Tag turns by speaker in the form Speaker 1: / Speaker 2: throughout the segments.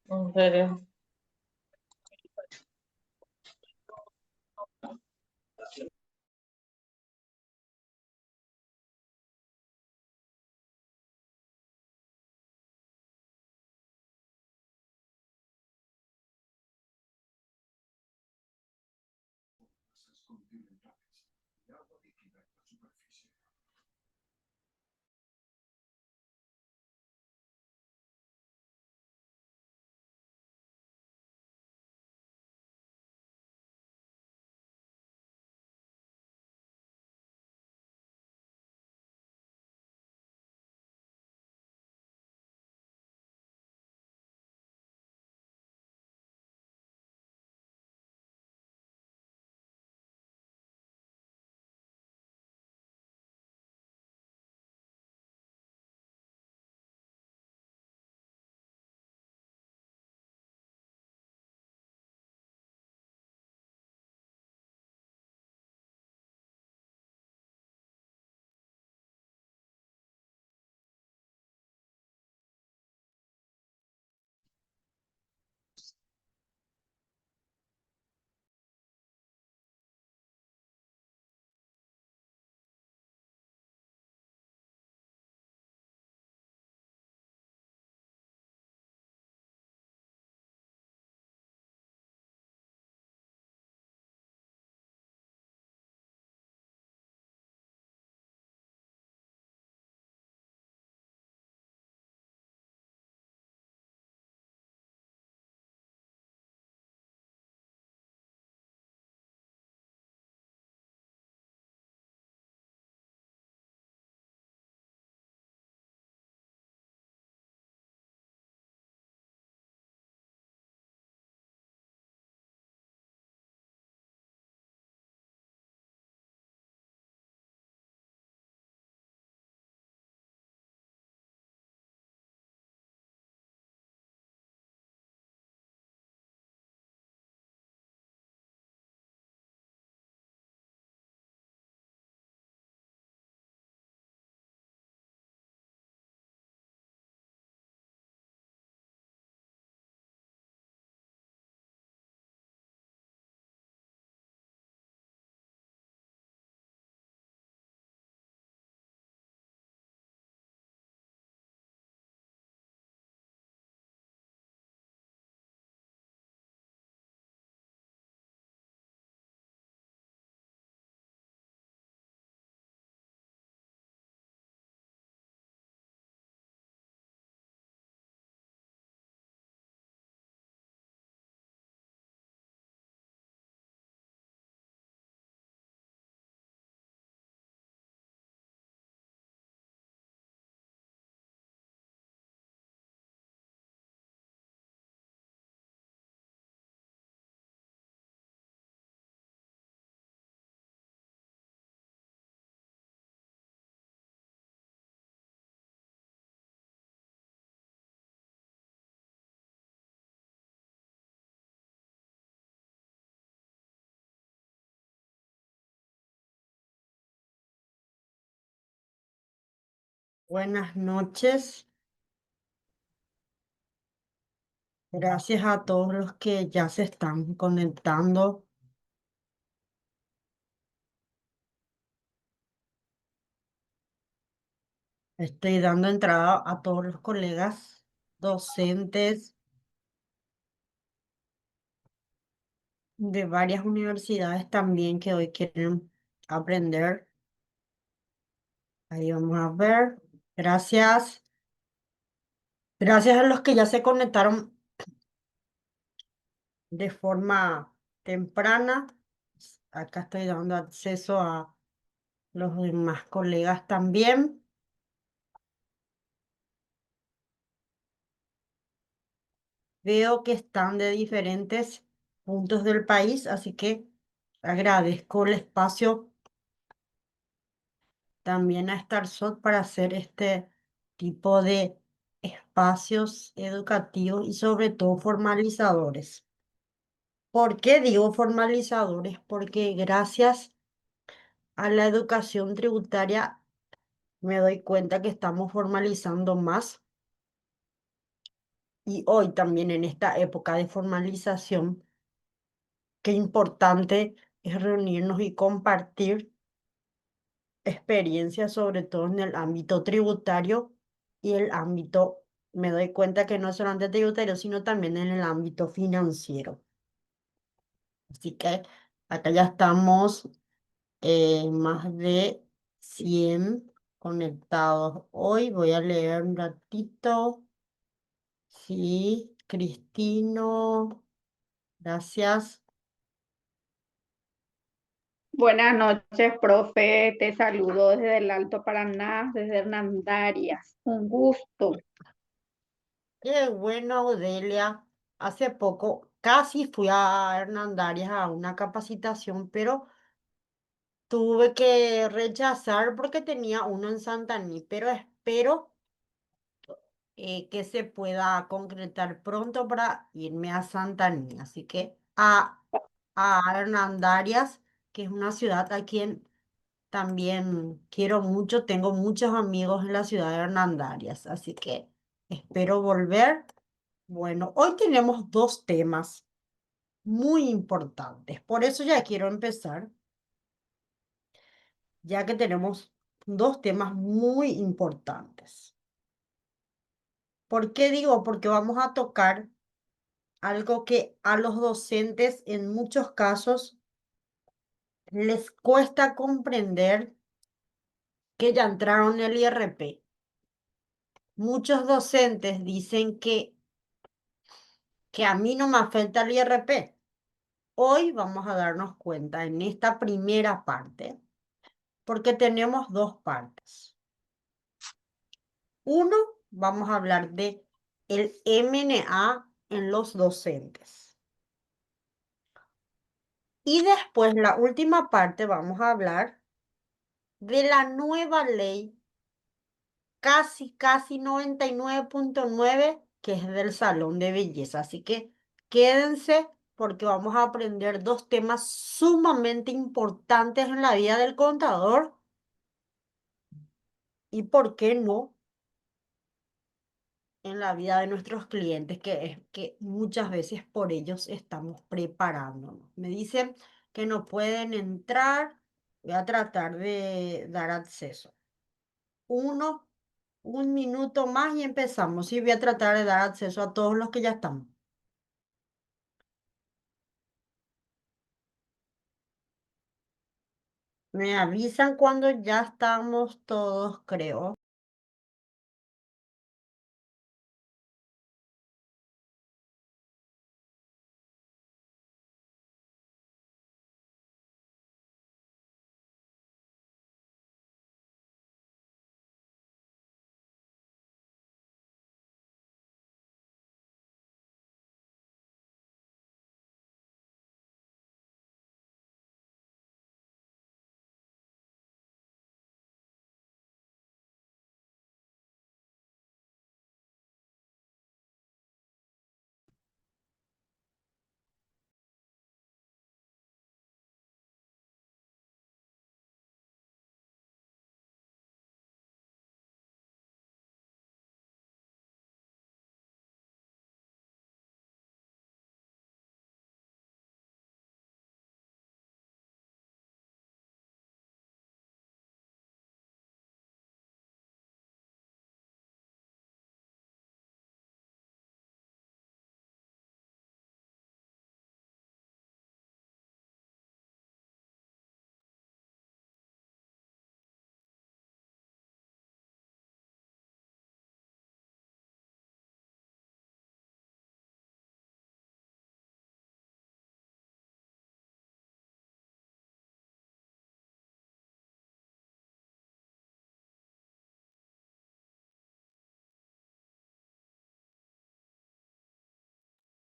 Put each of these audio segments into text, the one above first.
Speaker 1: En serio.
Speaker 2: Buenas noches. Gracias a todos los que ya se están conectando. Estoy dando entrada a todos los colegas docentes de varias universidades también que hoy quieren aprender. Ahí vamos a ver. Gracias. Gracias a los que ya se conectaron de forma temprana. Acá estoy dando acceso a los demás colegas también. Veo que están de diferentes puntos del país, así que agradezco el espacio también a StarSot para hacer este tipo de espacios educativos y sobre todo formalizadores. ¿Por qué digo formalizadores? Porque gracias a la educación tributaria me doy cuenta que estamos formalizando más y hoy también en esta época de formalización, qué importante es reunirnos y compartir experiencias, sobre todo en el ámbito tributario y el ámbito, me doy cuenta que no es solamente tributario, sino también en el ámbito financiero. Así que acá ya estamos más de 100 conectados. Hoy voy a leer un ratito. Sí, Cristino, gracias.
Speaker 1: Buenas noches, profe. Te saludo desde el Alto Paraná, desde Hernandarias. Un gusto.
Speaker 2: Qué bueno, Audelia. Hace poco casi fui a Hernandarias a una capacitación, pero tuve que rechazar porque tenía uno en Santaní, pero espero que se pueda concretar pronto para irme a Santaní. Así que a Hernandarias, que es una ciudad a quien también quiero mucho, tengo muchos amigos en la ciudad de Hernandarias, así que espero volver. Bueno, hoy tenemos dos temas muy importantes, por eso ya quiero empezar, ya que tenemos dos temas muy importantes. ¿Por qué digo? Porque vamos a tocar algo que a los docentes en muchos casos les cuesta comprender que ya entraron en el IRP. Muchos docentes dicen que a mí no me afecta el IRP. Hoy vamos a darnos cuenta en esta primera parte, porque tenemos dos partes. Uno, vamos a hablar de el MNA en los docentes. Y después, la última parte, vamos a hablar de la nueva ley casi 99.9 que es del salón de belleza. Así que quédense porque vamos a aprender dos temas sumamente importantes en la vida del contador y, ¿por qué no?, en la vida de nuestros clientes, que es que muchas veces por ellos estamos preparándonos. Me dicen que no pueden entrar, voy a tratar de dar acceso. Uno, un minuto más y empezamos. Y voy a tratar de dar acceso a todos los que ya están. Me avisan cuando ya estamos todos, creo.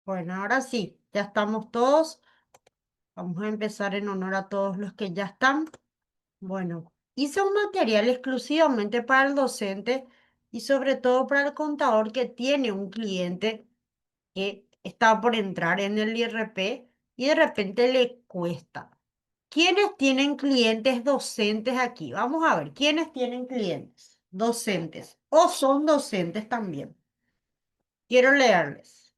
Speaker 2: Bueno, ahora sí, ya estamos todos. Vamos a empezar en honor a todos los que ya están. Bueno, hice un material exclusivamente para el docente y sobre todo para el contador que tiene un cliente que está por entrar en el IRP y de repente le cuesta. ¿quiénes tienen clientes docentes aquí? Vamos a ver, ¿quiénes tienen clientes docentes o son docentes también? Quiero leerles.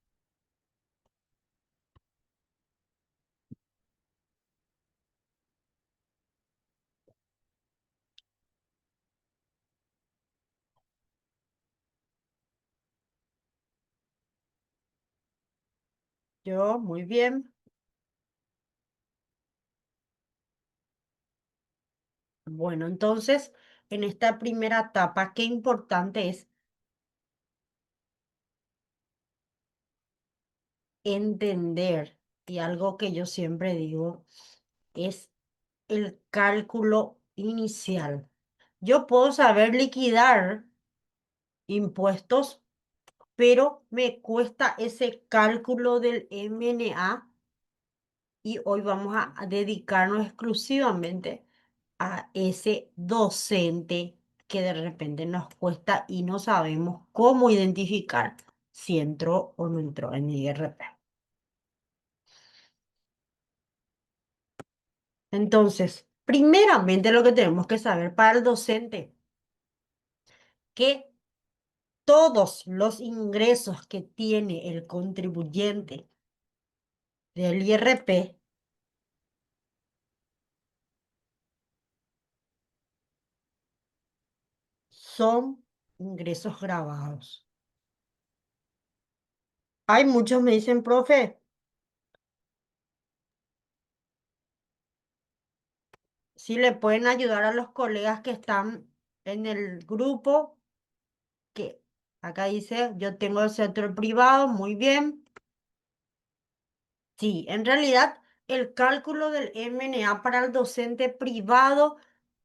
Speaker 2: Yo, muy bien. Bueno, entonces, en esta primera etapa, qué importante es entender, y algo que yo siempre digo, es el cálculo inicial. Yo puedo saber liquidar impuestos, pero me cuesta ese cálculo del MNA y hoy vamos a dedicarnos exclusivamente a ese docente que de repente nos cuesta y no sabemos cómo identificar si entró o no entró en el IRP. Entonces, primeramente lo que tenemos que saber para el docente, que todos los ingresos que tiene el contribuyente del IRP son ingresos grabados. Hay muchos me dicen, profe, si le pueden ayudar a los colegas que están en el grupo, que acá dice, yo tengo el sector privado, muy bien. Sí, en realidad el cálculo del MNA para el docente privado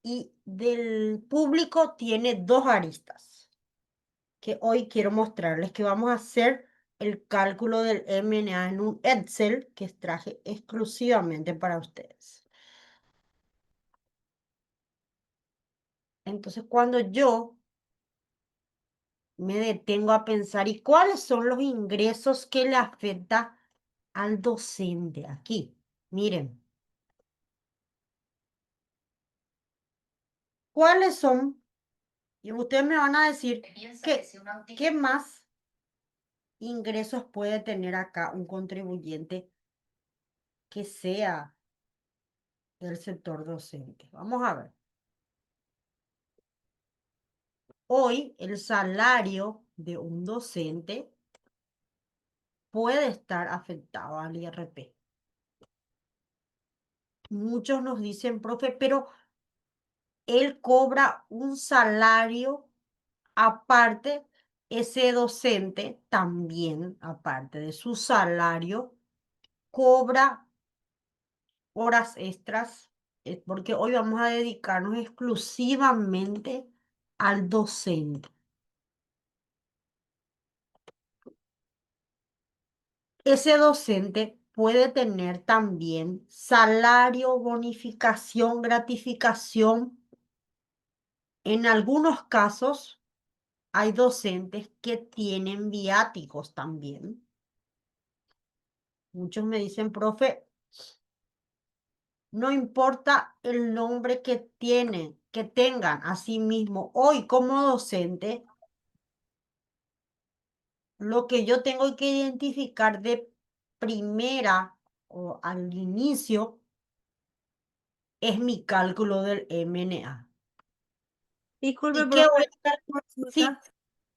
Speaker 2: y del público tiene dos aristas, que hoy quiero mostrarles que vamos a hacer el cálculo del MNA en un Excel que traje exclusivamente para ustedes. Entonces, cuando yo me detengo a pensar, ¿y cuáles son los ingresos que le afecta al docente aquí? Miren, ¿cuáles son? Y ustedes me van a decir qué más ingresos puede tener acá un contribuyente que sea del sector docente. Vamos a ver. Hoy el salario de un docente puede estar afectado al IRP. Muchos nos dicen, profe, pero él cobra un salario aparte, ese docente también, aparte de su salario, cobra horas extras, porque hoy vamos a dedicarnos exclusivamente al docente. Ese docente puede tener también salario, bonificación, gratificación. En algunos casos hay docentes que tienen viáticos también. Muchos me dicen, profe, no importa el nombre que tienen, que tengan a sí mismo. Hoy como docente, lo que yo tengo que identificar de primera o al inicio es mi cálculo del MNA.
Speaker 3: Disculpe,
Speaker 2: ¿Y qué voy
Speaker 3: profe,
Speaker 2: a hacer? Sí,
Speaker 3: consulta.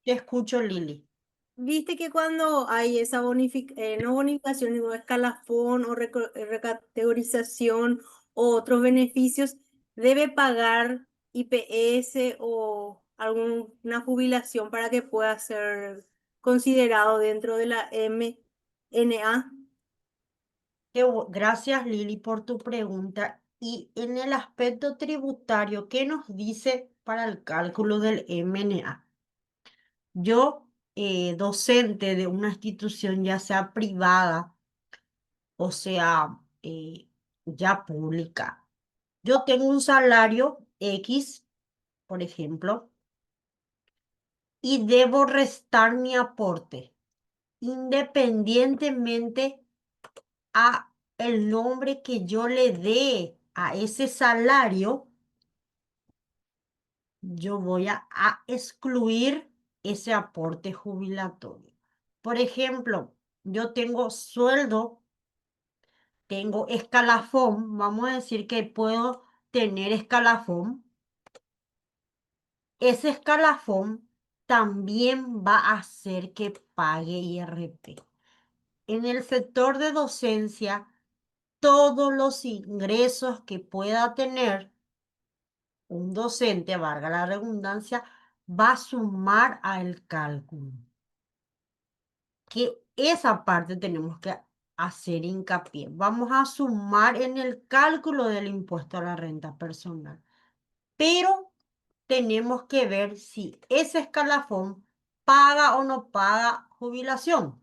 Speaker 2: te escucho, Lili.
Speaker 3: ¿Viste que cuando hay esa no bonificación, digo, escalafón o recategorización o otros beneficios, debe pagar IPS o alguna jubilación para que pueda ser considerado dentro de la MNA?
Speaker 2: Gracias, Lili, por tu pregunta. Y en el aspecto tributario, ¿qué nos dice para el cálculo del MNA? Yo, docente de una institución, ya sea privada o sea ya pública, yo tengo un salario X, por ejemplo, y debo restar mi aporte, independientemente a el nombre que yo le dé. a ese salario, yo voy a excluir ese aporte jubilatorio. Por ejemplo, yo tengo sueldo, tengo escalafón, vamos a decir que puedo tener escalafón. Ese escalafón también va a hacer que pague IRP. En el sector de docencia, todos los ingresos que pueda tener un docente, valga la redundancia, va a sumar al cálculo. Que esa parte tenemos que hacer hincapié. Vamos a sumar en el cálculo del impuesto a la renta personal. Pero tenemos que ver si ese escalafón paga o no paga jubilación.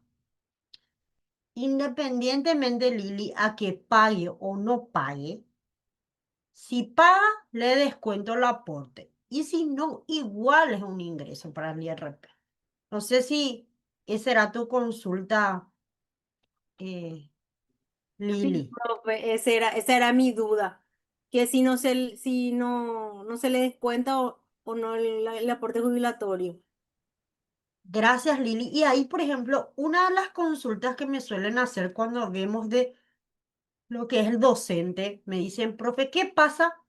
Speaker 2: Independientemente, Lili, a que pague o no pague, si paga, le descuento el aporte. Y si no, igual es un ingreso para el IRP. No sé si esa era tu consulta, eh,
Speaker 3: Sí,
Speaker 2: Lili.
Speaker 3: profe, esa era mi duda. Que si no se le descuenta o no el aporte jubilatorio.
Speaker 2: Gracias, Lili. Y ahí, por ejemplo, una de las consultas que me suelen hacer cuando vemos de lo que es el docente, me dicen, profe, ¿qué pasa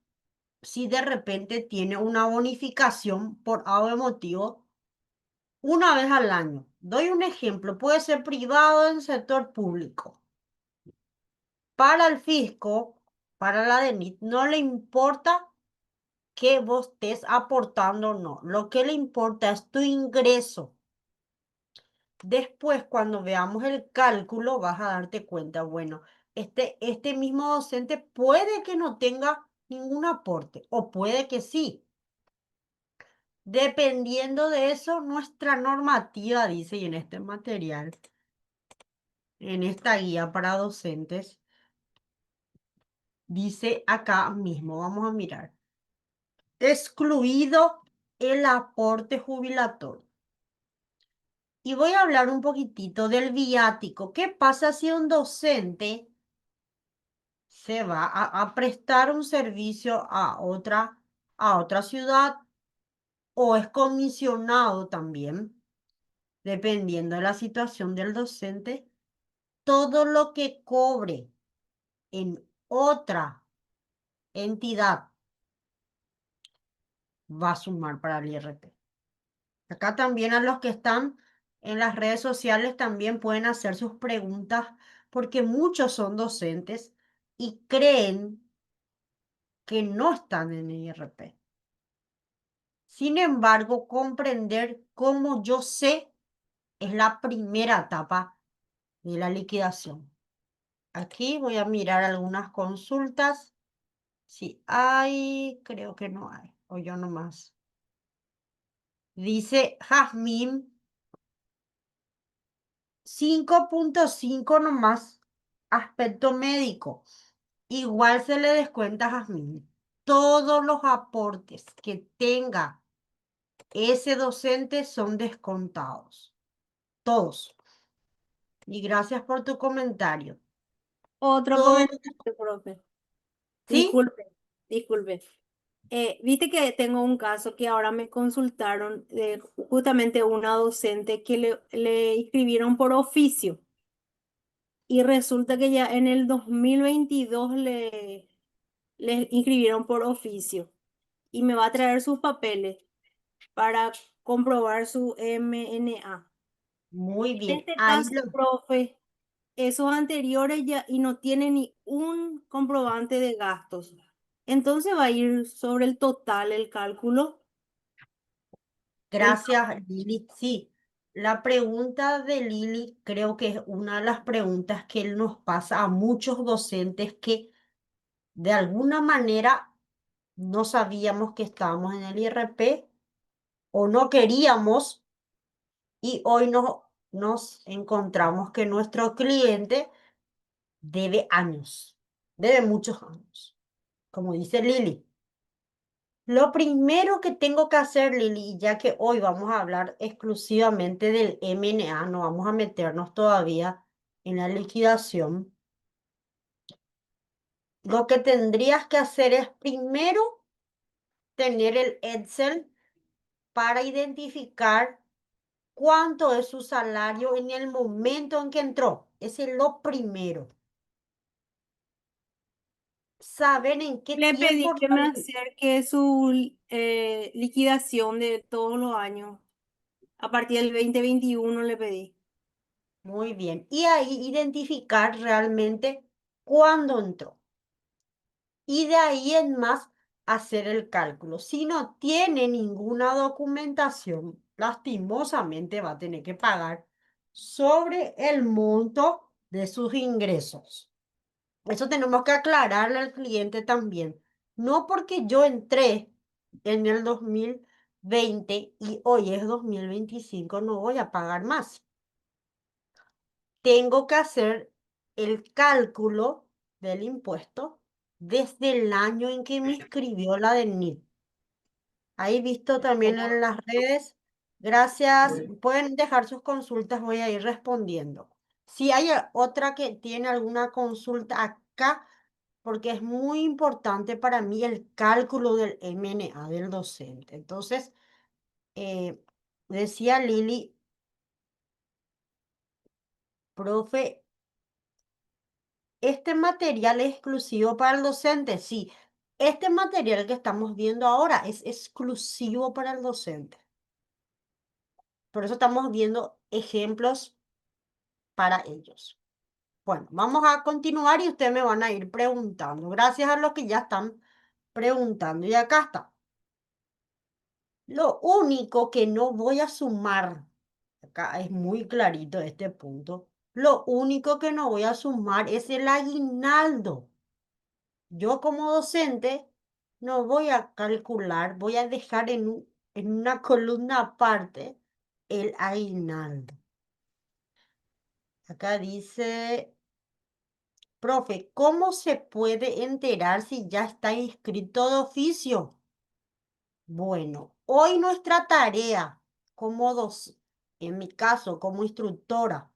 Speaker 2: si de repente tiene una bonificación por algo motivo una vez al año? Doy un ejemplo, puede ser privado en sector público. Para el fisco, para la DENIT, no le importa que vos estés aportando o no. Lo que le importa es tu ingreso. Después, cuando veamos el cálculo, vas a darte cuenta, bueno, este mismo docente puede que no tenga ningún aporte o puede que sí. Dependiendo de eso, nuestra normativa dice, y en este material, en esta guía para docentes, dice acá mismo, vamos a mirar, excluido el aporte jubilatorio. Y voy a hablar un poquitito del viático. ¿Qué pasa si un docente se va a prestar un servicio a otra ciudad o es comisionado también, dependiendo de la situación del docente? Todo lo que cobre en otra entidad va a sumar para el IRP. Acá también a los que están en las redes sociales también pueden hacer sus preguntas porque muchos son docentes y creen que no están en el IRP. Sin embargo, comprender cómo yo sé es la primera etapa de la liquidación. Aquí voy a mirar algunas consultas. Si hay, creo que no hay, o yo nomás. Dice Jazmín, 5.5 nomás, aspecto médico. Igual se le descuenta a Jazmín. Todos los aportes que tenga ese docente son descontados. Todos. Y gracias por tu comentario.
Speaker 3: Otro
Speaker 2: Todo,
Speaker 3: comentario, profe.
Speaker 2: ¿sí?
Speaker 3: Disculpe, disculpe. Viste que tengo un caso que ahora me consultaron de justamente una docente que le inscribieron por oficio y resulta que ya en el 2022 le inscribieron por oficio y me va a traer sus papeles para comprobar su MNA.
Speaker 2: Muy
Speaker 3: En
Speaker 2: bien.
Speaker 3: este
Speaker 2: Ahí
Speaker 3: caso,
Speaker 2: lo,
Speaker 3: profe, esos anteriores ya y no tiene ni un comprobante de gastos. Entonces va a ir sobre el total el cálculo. El,
Speaker 2: gracias, Lili. Sí, la pregunta de Lili creo que es una de las preguntas que nos pasa a muchos docentes que de alguna manera no sabíamos que estábamos en el IRP o no queríamos y hoy nos encontramos que nuestro cliente debe años, debe muchos años, como dice Lili. Lo primero que tengo que hacer, Lili, ya que hoy vamos a hablar exclusivamente del MNA, no vamos a meternos todavía en la liquidación, Lo que tendrías que hacer es primero tener el Excel para identificar cuánto es su salario en el momento en que entró. Ese es lo primero. Saber en qué
Speaker 3: Le pedí
Speaker 2: tiempo
Speaker 3: que me acerque su liquidación de todos los años. A partir del 2021 le pedí.
Speaker 2: Muy bien. Y ahí identificar realmente cuándo entró. Y de ahí en más hacer el cálculo. Si no tiene ninguna documentación, lastimosamente va a tener que pagar sobre el monto de sus ingresos. Eso tenemos que aclararle al cliente también. No porque yo entré en el 2020 y hoy es 2025, no voy a pagar más. Tengo que hacer el cálculo del impuesto desde el año en que me inscribió la del NIF. Ahí visto también en las redes. Gracias. Pueden dejar sus consultas, voy a ir respondiendo. Si hay otra que tiene alguna consulta acá, porque es muy importante para mí el cálculo del MNA del docente. Entonces, decía Lili, profe, ¿este material es exclusivo para el docente? Sí, este material que estamos viendo ahora es exclusivo para el docente. Por eso estamos viendo ejemplos para ellos. Bueno, vamos a continuar y ustedes me van a ir preguntando. Gracias a los que ya están preguntando. Y acá está. Lo único que no voy a sumar, acá es muy clarito este punto, lo único que no voy a sumar es el aguinaldo. Yo como docente no voy a calcular, voy a dejar en una columna aparte el aguinaldo. Acá dice, profe, ¿cómo se puede enterar si ya está inscrito de oficio? Bueno, hoy nuestra tarea en mi caso, como instructora,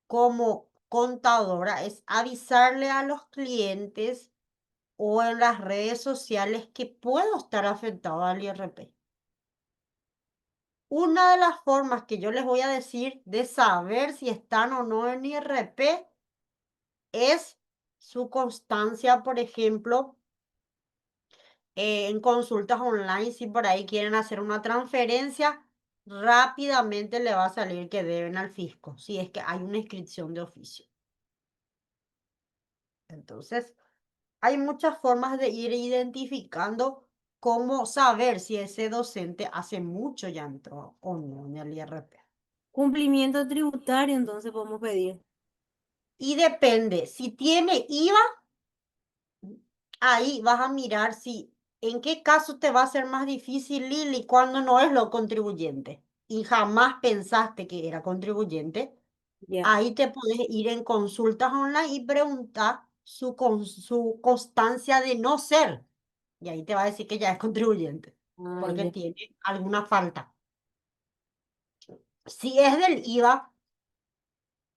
Speaker 2: como contadora, es avisarle a los clientes o en las redes sociales que puedo estar afectado al IRP. Una de las formas que yo les voy a decir de saber si están o no en IRP es su constancia, por ejemplo, en consultas online, si por ahí quieren hacer una transferencia, rápidamente le va a salir que deben al fisco, si es que hay una inscripción de oficio. Entonces, hay muchas formas de ir identificando cómo saber si ese docente hace mucho ya entró o no en el IRP.
Speaker 3: Cumplimiento tributario, entonces podemos pedir.
Speaker 2: Y depende, si tiene IVA, ahí vas a mirar si en qué caso te va a ser más difícil, Lili, cuando no es lo contribuyente y jamás pensaste que era contribuyente.
Speaker 3: Ya.
Speaker 2: Ahí te puedes ir en consultas online y preguntar su constancia de no ser. Y ahí te va a decir que ya es contribuyente,
Speaker 3: Ah,
Speaker 2: porque
Speaker 3: ya.
Speaker 2: tiene alguna falta. Si es del IVA,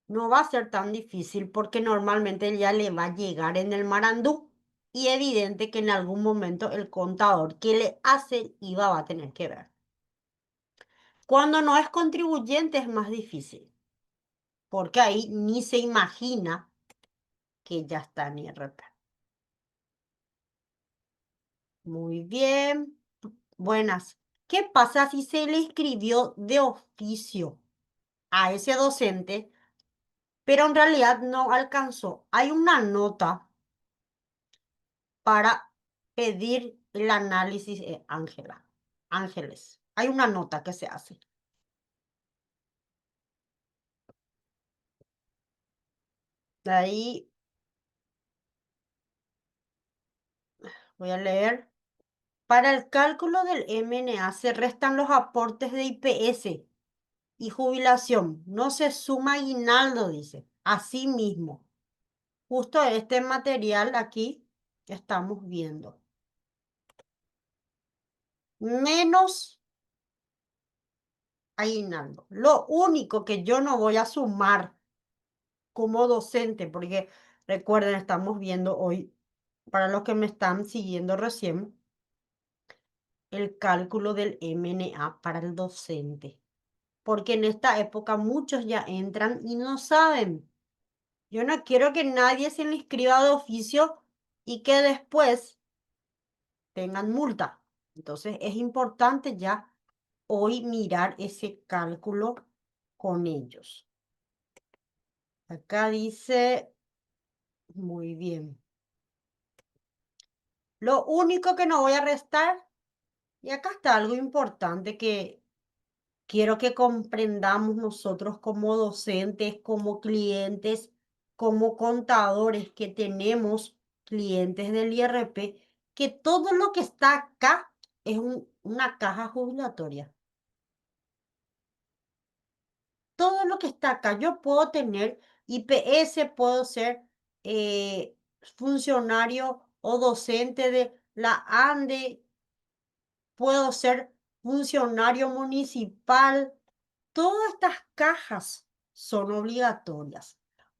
Speaker 2: no va a ser tan difícil porque normalmente ya le va a llegar en el marandú. Y evidente que en algún momento el contador que le hace el IVA va a tener que ver. Cuando no es contribuyente es más difícil, porque ahí ni se imagina que ya está en IRP. Muy bien. Buenas. ¿Qué pasa si se le inscribió de oficio a ese docente, pero en realidad no alcanzó? Hay una nota para pedir el análisis, Ángeles. Hay una nota que se hace. De ahí voy a leer. Para el cálculo del MNA se restan los aportes de IPS y jubilación. No se suma aguinaldo, dice. Así mismo. Justo este material aquí que estamos viendo. Menos aguinaldo. Lo único que yo no voy a sumar como docente, porque Recuerden, estamos viendo hoy, para los que me están siguiendo recién, el cálculo del MNA para el docente. Porque en esta época muchos ya entran y no saben. Yo no quiero que nadie se le inscriba de oficio y que después tengan multa. Entonces es importante ya hoy mirar ese cálculo con ellos. Acá dice, muy bien. Lo único que no voy a restar, y acá está algo importante que quiero que comprendamos nosotros como docentes, como clientes, como contadores que tenemos clientes del IRP, que todo lo que está acá es una caja jubilatoria. Todo lo que está acá, yo puedo tener IPS, puedo ser funcionario o docente de la ANDE, puedo ser funcionario municipal. Todas estas cajas son obligatorias.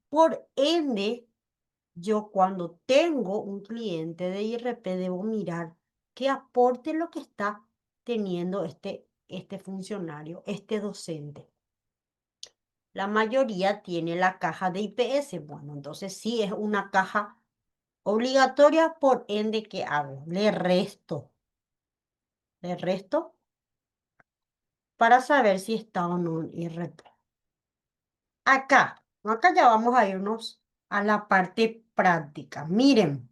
Speaker 2: Por ende, yo cuando tengo un cliente de IRP debo mirar qué aporte lo que está teniendo este funcionario, este docente. La mayoría tiene la caja de IPS. Bueno, entonces sí es una caja obligatoria, por ende, ¿qué hago? Le resto para saber si está o no en IRP. Acá ya vamos a irnos a la parte práctica. Miren,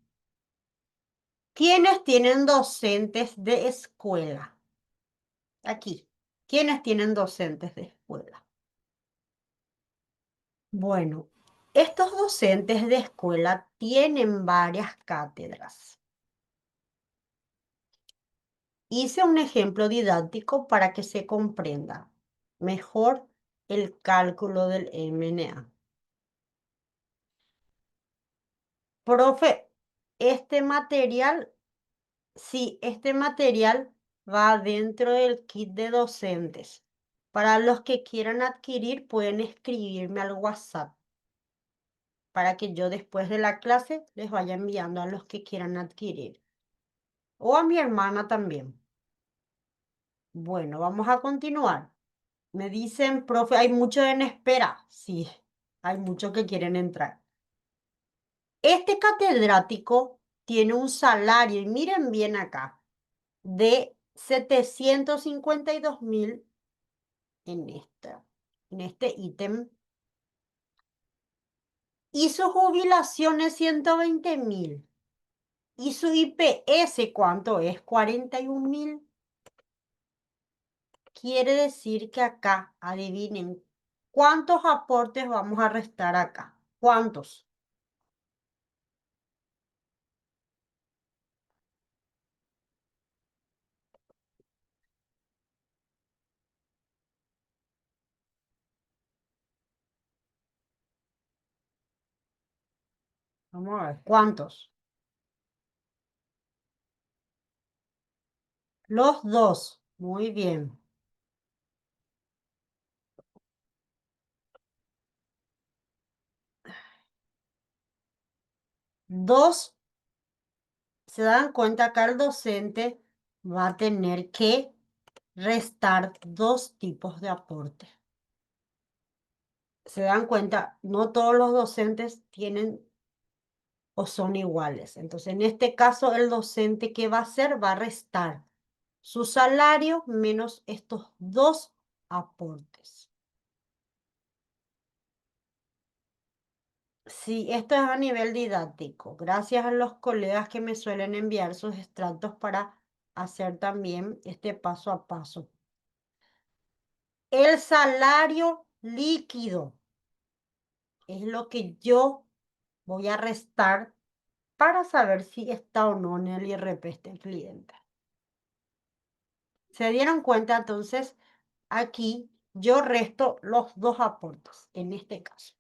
Speaker 2: ¿quiénes tienen docentes de escuela? Aquí, ¿quiénes tienen docentes de escuela? Bueno, estos docentes de escuela tienen varias cátedras. Hice un ejemplo didáctico para que se comprenda mejor el cálculo del MNA. Profe, este material, sí, este material va dentro del kit de docentes. Para los que quieran adquirir, pueden escribirme al WhatsApp para que yo después de la clase les vaya enviando a los que quieran adquirir. O a mi hermana también. Bueno, vamos a continuar. Me dicen, profe, hay mucho en espera. Sí, hay muchos que quieren entrar. Este catedrático tiene un salario, y miren bien acá, de 752.000 en este ítem. Y su jubilación es 120.000. Y su IPS, ¿cuánto es? 41.000. Quiere decir que acá, adivinen, ¿cuántos aportes vamos a restar acá? ¿Cuántos? Vamos a ver, ¿cuántos? Los dos. Muy bien. Dos, se dan cuenta que el docente va a tener que restar dos tipos de aporte. Se dan cuenta, no todos los docentes tienen o son iguales. Entonces, en este caso, el docente, ¿qué va a hacer? Va a restar su salario menos estos dos aportes. Sí, esto es a nivel didáctico. Gracias a los colegas que me suelen enviar sus extractos para hacer también este paso a paso. El salario líquido es lo que yo voy a restar para saber si está o no en el IRP este cliente. ¿Se dieron cuenta? Entonces, aquí yo resto los dos aportes en este caso.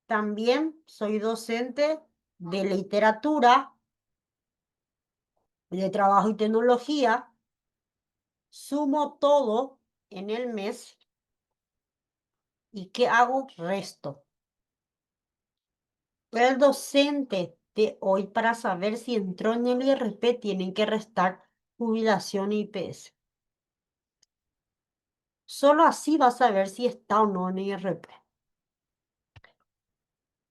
Speaker 2: También soy docente de literatura, de trabajo y tecnología. Sumo todo en el mes. ¿Y qué hago? Resto. El docente de hoy para saber si entró en el IRP tienen que restar jubilación y IPS. Solo así vas a ver si está o no en el IRP.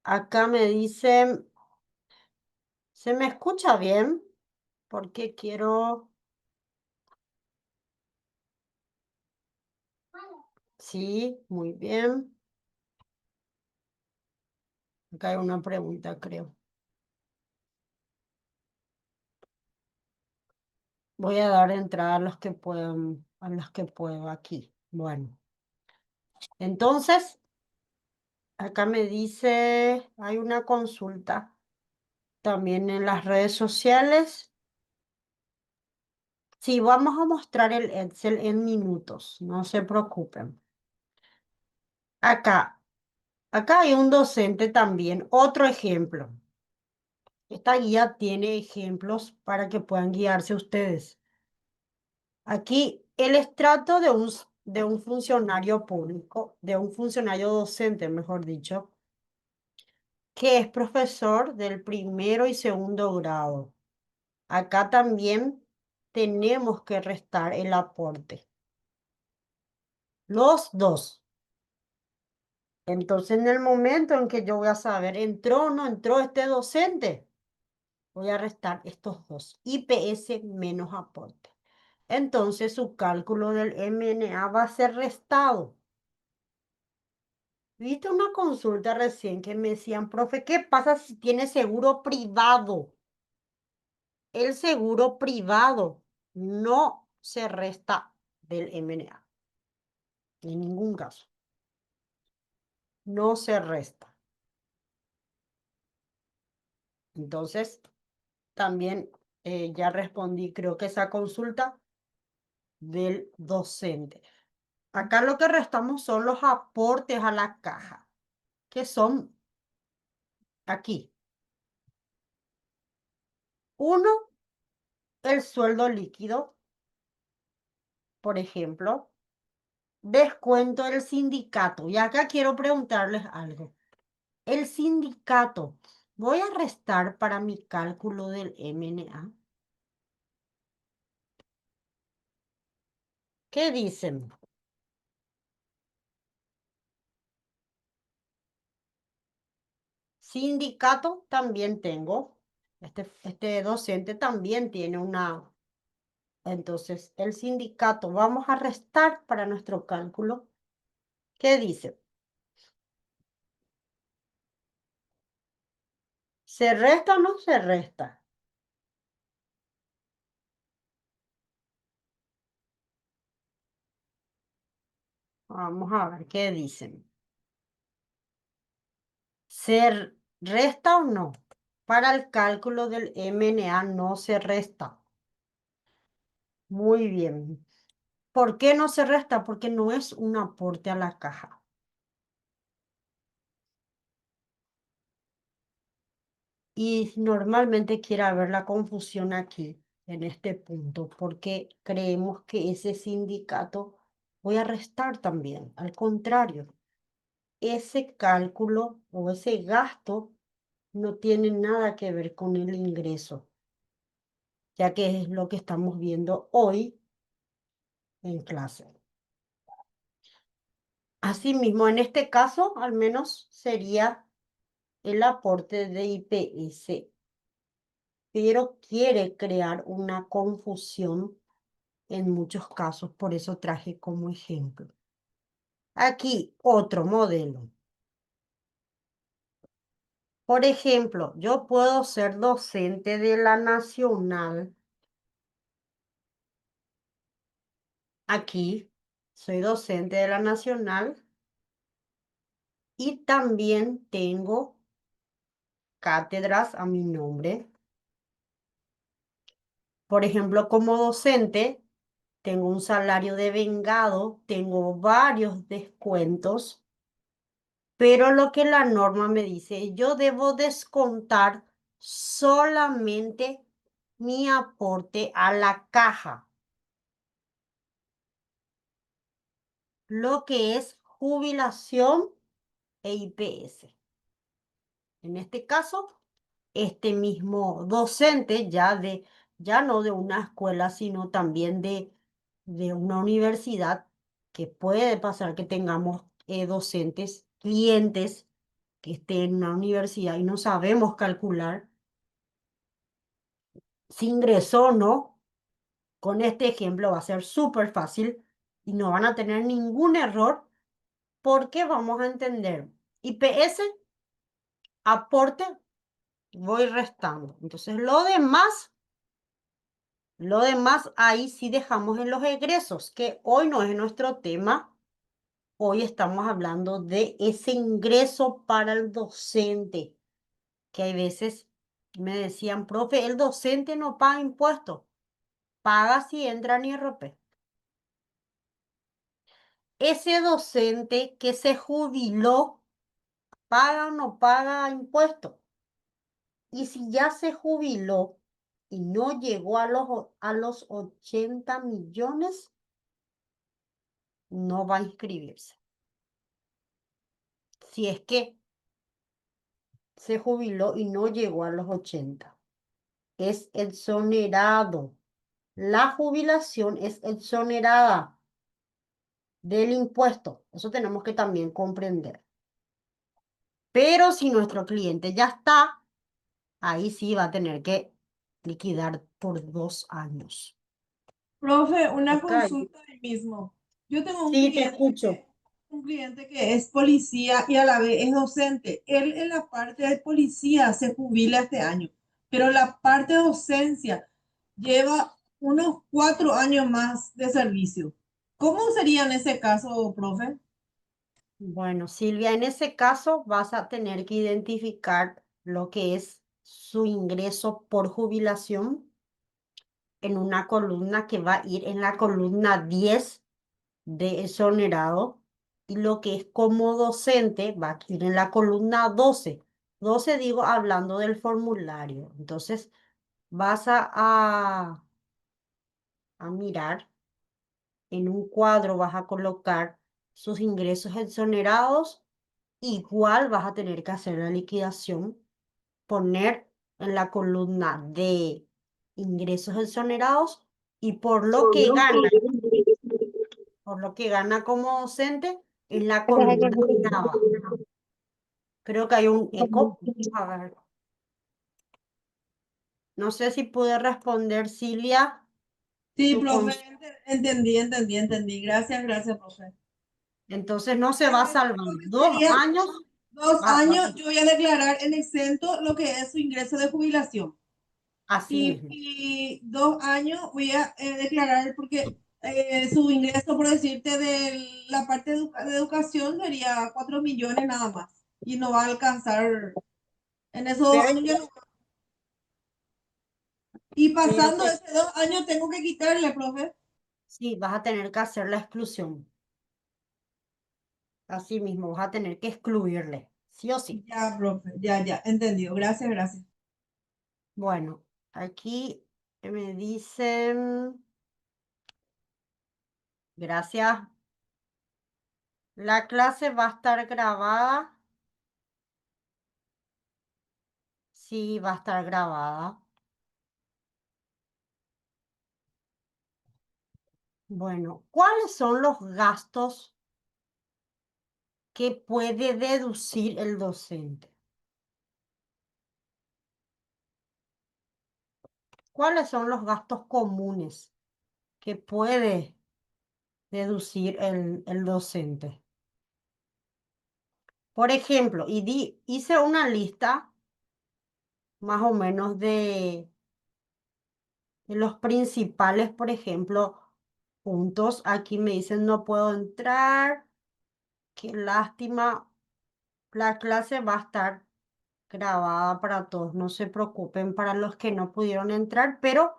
Speaker 2: Acá me dicen, ¿se me escucha bien? Porque quiero... Sí, muy bien. Acá hay una pregunta, creo. Voy a dar entrada a los que puedan, a los que puedo aquí. Bueno, entonces, acá me dice, hay una consulta también en las redes sociales. Sí, vamos a mostrar el Excel en minutos, no se preocupen. Acá, acá hay un docente también, otro ejemplo. Esta guía tiene ejemplos para que puedan guiarse ustedes. Aquí el estrato de un funcionario público, de un funcionario docente, mejor dicho, que es profesor del primero y segundo grado. Acá también tenemos que restar el aporte. Los dos. Entonces, en el momento en que yo voy a saber, ¿entró o no entró este docente? Voy a restar estos dos. IPS menos aporte. Entonces, su cálculo del MNA va a ser restado. Viste una consulta recién que me decían, profe, ¿qué pasa si tiene seguro privado? El seguro privado no se resta del MNA. En ningún caso. No se resta. Entonces, también ya respondí, creo que esa consulta del docente. Acá lo que restamos son los aportes a la caja, que son aquí. Uno, el sueldo líquido, por ejemplo. Descuento del sindicato. Y acá quiero preguntarles algo. El sindicato, ¿voy a restar para mi cálculo del MNA? ¿Qué dicen? Sindicato también tengo. Este docente también tiene una. Entonces, el sindicato, vamos a restar para nuestro cálculo. ¿Qué dice? ¿Se resta o no se resta? Vamos a ver qué dicen. ¿Se resta o no? Para el cálculo del MNA no se resta. Muy bien. ¿Por qué no se resta? Porque no es un aporte a la caja. Y normalmente quiere haber la confusión aquí, en este punto, porque creemos que ese sindicato voy a restar también. Al contrario, ese cálculo o ese gasto no tiene nada que ver con el ingreso, ya que es lo que estamos viendo hoy en clase. Asimismo, en este caso, al menos sería el aporte de IPS, pero quiere crear una confusión en muchos casos, por eso traje como ejemplo. Aquí otro modelo. Por ejemplo, yo puedo ser docente de la Nacional. Aquí soy docente de la Nacional y también tengo cátedras a mi nombre. Por ejemplo, como docente, tengo un salario de vengado, tengo varios descuentos, pero lo que la norma me dice, yo debo descontar solamente mi aporte a la caja, lo que es jubilación e IPS. En este caso, este mismo docente ya no de una escuela, sino también de una universidad, que puede pasar que tengamos docentes, clientes que estén en una universidad y no sabemos calcular si ingresó o no. Con este ejemplo va a ser súper fácil y no van a tener ningún error porque vamos a entender IPS, aporte, voy restando. Entonces lo demás ahí sí dejamos en los egresos, que hoy no es nuestro tema. Hoy estamos hablando de ese ingreso para el docente, que hay veces me decían, profe, el docente no paga impuestos, paga si entra en IRP. Ese docente que se jubiló, ¿paga o no paga impuestos? Y si ya se jubiló y no llegó a los 80 millones, no va a inscribirse. Si es que se jubiló y no llegó a los 80, es exonerado. La jubilación es exonerada del impuesto. Eso tenemos que también comprender. Pero si nuestro cliente ya está, ahí sí va a tener que liquidar por 2 años.
Speaker 4: Profe, una
Speaker 2: Ok.
Speaker 4: consulta ahí mismo. Yo tengo
Speaker 2: Sí, te escucho.
Speaker 4: un cliente que es policía y a la vez es docente. Él en la parte de policía se jubila este año, pero la parte de docencia lleva unos 4 años más de servicio. ¿Cómo sería en ese caso, profe?
Speaker 2: Bueno, Silvia, en ese caso vas a tener que identificar lo que es su ingreso por jubilación en una columna que va a ir en la columna 10 de exonerado, y lo que es como docente va a ir en la columna 12. 12 digo hablando del formulario. Entonces vas a mirar en un cuadro, vas a colocar sus ingresos exonerados. Igual vas a tener que hacer la liquidación, poner en la columna de ingresos exonerados, y por lo que gana como docente, en la columna de abajo. Creo que hay un eco. A ver, no sé si pude responder, Silvia,
Speaker 4: Sí,
Speaker 2: tu
Speaker 4: profe,
Speaker 2: cons-
Speaker 4: entendí. Gracias, profe.
Speaker 2: Entonces no se va a
Speaker 4: Entonces,
Speaker 2: salvar.
Speaker 4: profe,
Speaker 2: Dos
Speaker 4: sería
Speaker 2: años.
Speaker 4: dos
Speaker 2: Va
Speaker 4: años, yo voy a declarar en exento lo que es su ingreso de jubilación.
Speaker 2: así mismo.
Speaker 4: Y 2 años voy a declarar porque su ingreso, por decirte, de la parte de educación sería 4 millones nada más. Y no va a alcanzar en esos dos
Speaker 2: Pero,
Speaker 4: años. Y
Speaker 2: pero
Speaker 4: pasando esos 2 años tengo que quitarle, profe.
Speaker 2: sí, vas a tener que hacer la exclusión. Así mismo, vas a tener que excluirle, sí o sí.
Speaker 4: Ya, profe, ya, entendido. Gracias.
Speaker 2: Bueno, aquí me dicen, gracias. La clase va a estar grabada. Sí, va a estar grabada. Bueno, ¿cuáles son los gastos que puede deducir el docente? ¿Cuáles son los gastos comunes que puede deducir el docente? Por ejemplo, hice una lista más o menos de los principales, por ejemplo, puntos. Aquí me dicen no puedo entrar, qué lástima. La clase va a estar grabada para todos, no se preocupen para los que no pudieron entrar, pero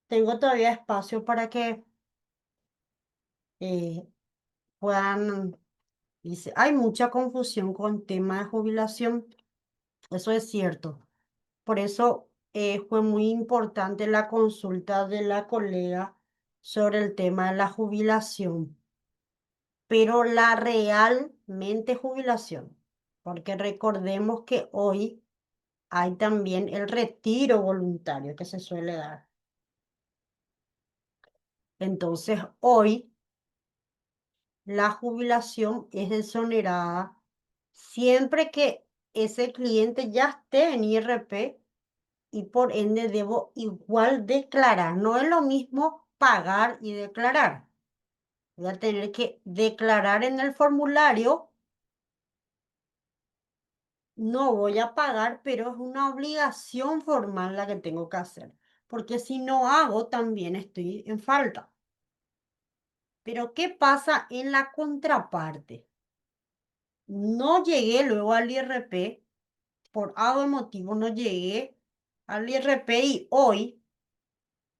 Speaker 2: tengo todavía espacio para que eh, puedan. Dice, hay mucha confusión con tema de jubilación, eso es cierto. Por eso fue muy importante la consulta de la colega sobre el tema de la jubilación, pero la realmente jubilación, porque recordemos que hoy hay también el retiro voluntario que se suele dar. Entonces, hoy la jubilación es exonerada siempre que ese cliente ya esté en IRP y por ende debo igual declarar. No es lo mismo pagar y declarar. Voy a tener que declarar en el formulario. No voy a pagar, pero es una obligación formal la que tengo que hacer. Porque si no hago, también estoy en falta. Pero ¿qué pasa en la contraparte? No llegué luego al IRP, por algún motivo no llegué al IRP y hoy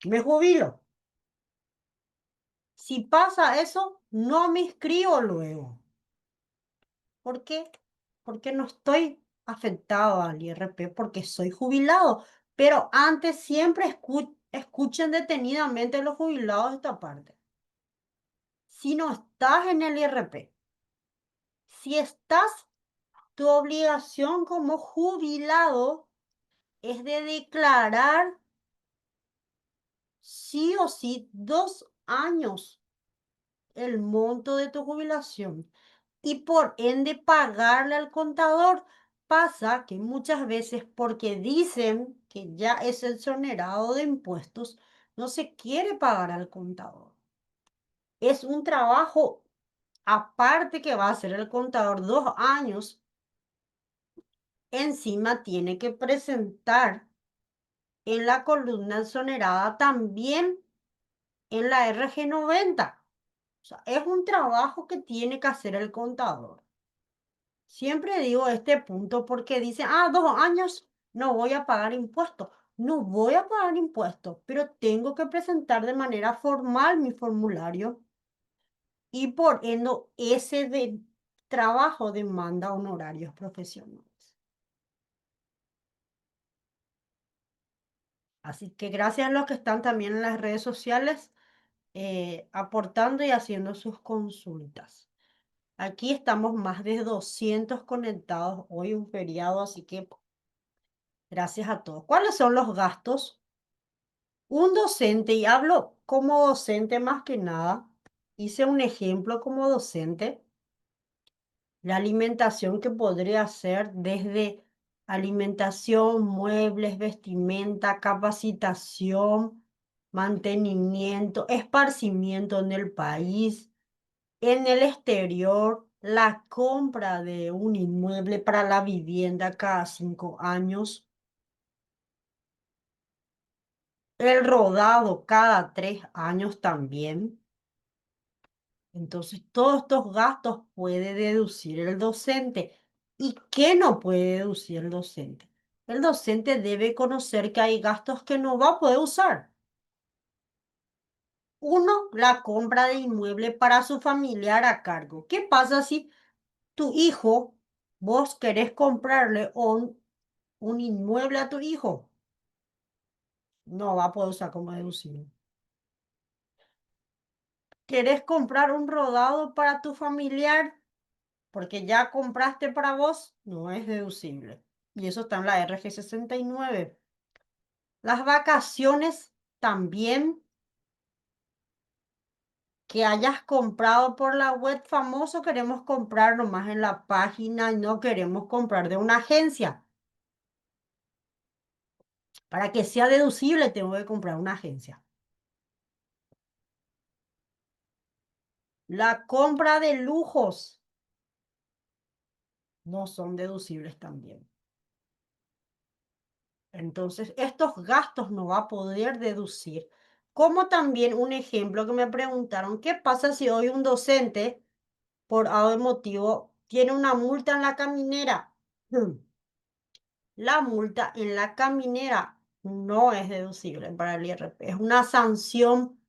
Speaker 2: me jubilo. Si pasa eso, no me inscribo luego. ¿Por qué? Porque no estoy afectado al IRP, porque soy jubilado. Pero antes siempre escuchen detenidamente los jubilados esta parte. Si no estás en el IRP, si estás, tu obligación como jubilado es de declarar sí o sí 2 años el monto de tu jubilación y por ende pagarle al contador. Pasa que muchas veces porque dicen que ya es exonerado de impuestos, no se quiere pagar al contador. Es un trabajo aparte que va a hacer el contador 2 años. Encima tiene que presentar en la columna exonerada también en la RG 90. O sea, es un trabajo que tiene que hacer el contador. Siempre digo este punto porque dicen, 2 años no voy a pagar impuestos. No voy a pagar impuestos, pero tengo que presentar de manera formal mi formulario y por ende ese trabajo demanda honorarios profesionales. Así que gracias a los que están también en las redes sociales aportando y haciendo sus consultas. Aquí estamos más de 200 conectados, hoy un feriado, así que gracias a todos. ¿Cuáles son los gastos? Un docente, y hablo como docente más que nada, hice un ejemplo como docente, la alimentación que podría ser desde alimentación, muebles, vestimenta, capacitación, mantenimiento, esparcimiento en el país, en el exterior, la compra de un inmueble para la vivienda cada 5 años, el rodado cada 3 años también. Entonces, todos estos gastos puede deducir el docente. ¿Y qué no puede deducir el docente? El docente debe conocer que hay gastos que no va a poder usar. Uno, la compra de inmueble para su familiar a cargo. ¿Qué pasa si tu hijo, vos querés comprarle un inmueble a tu hijo? No va a poder usar como deducible. ¿Querés comprar un rodado para tu familiar? Porque ya compraste para vos, no es deducible. Y eso está en la RG 69. Las vacaciones también que hayas comprado por la web famoso, queremos comprar nomás en la página y no queremos comprar de una agencia. Para que sea deducible, tengo que comprar una agencia. La compra de lujos no son deducibles también. Entonces, estos gastos no va a poder deducir. Como también un ejemplo que me preguntaron, ¿qué pasa si hoy un docente, por algún motivo, tiene una multa en la caminera? La multa en la caminera no es deducible para el IRP. Es una sanción,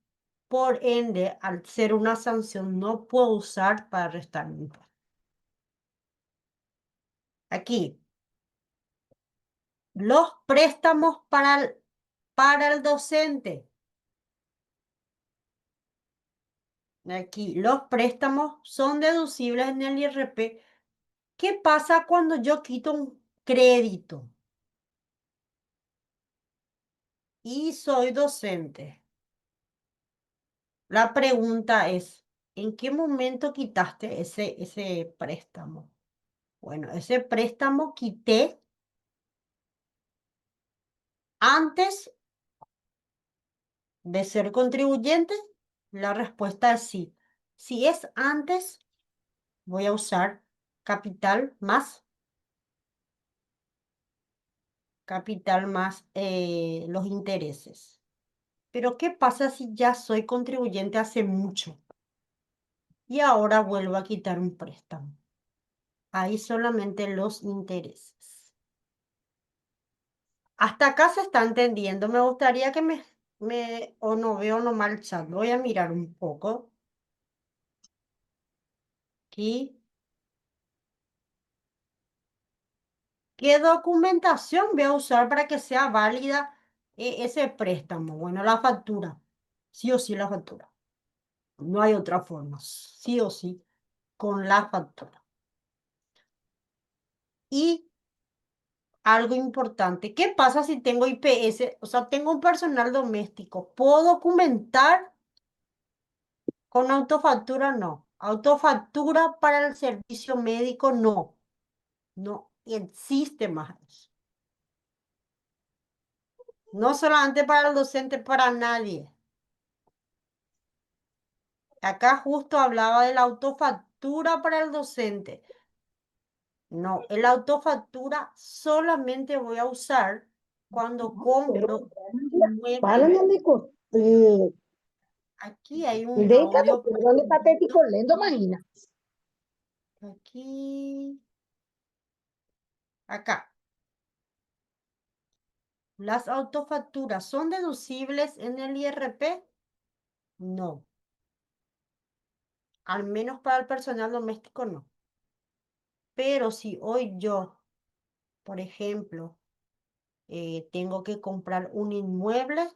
Speaker 2: por ende, al ser una sanción, no puedo usar para restar mi impuesto. Aquí, los préstamos para el docente. Aquí, los préstamos son deducibles en el IRP. ¿Qué pasa cuando yo quito un crédito? y soy docente. La pregunta es, ¿en qué momento quitaste ese préstamo? Bueno, ese préstamo quité antes de ser contribuyente. La respuesta es sí. Si es antes, voy a usar capital más los intereses. Pero ¿qué pasa si ya soy contribuyente hace mucho y ahora vuelvo a quitar un préstamo? Ahí solamente los intereses. Hasta acá se está entendiendo. Me gustaría que o no veo nomás el chat. Voy a mirar un poco. Aquí. ¿Qué documentación voy a usar para que sea válida ese préstamo? Bueno, la factura. Sí o sí la factura. No hay otra forma. Sí o sí con la factura. Y algo importante, ¿qué pasa si tengo IPS? O sea, tengo un personal doméstico. ¿Puedo documentar con autofactura? No. Autofactura para el servicio médico, no. No existe más eso. No solamente para el docente, para nadie. Acá justo hablaba de la autofactura para el docente. No, el autofactura solamente voy a usar cuando compro inmuebles.
Speaker 5: Párame de coser.
Speaker 2: Aquí hay un
Speaker 5: Déjame,
Speaker 2: audio.
Speaker 5: perdón, de patético lento, imagina.
Speaker 2: Aquí, acá. ¿Las autofacturas son deducibles en el IRP? No. Al menos para el personal doméstico no. Pero si hoy yo, por ejemplo, tengo que comprar un inmueble,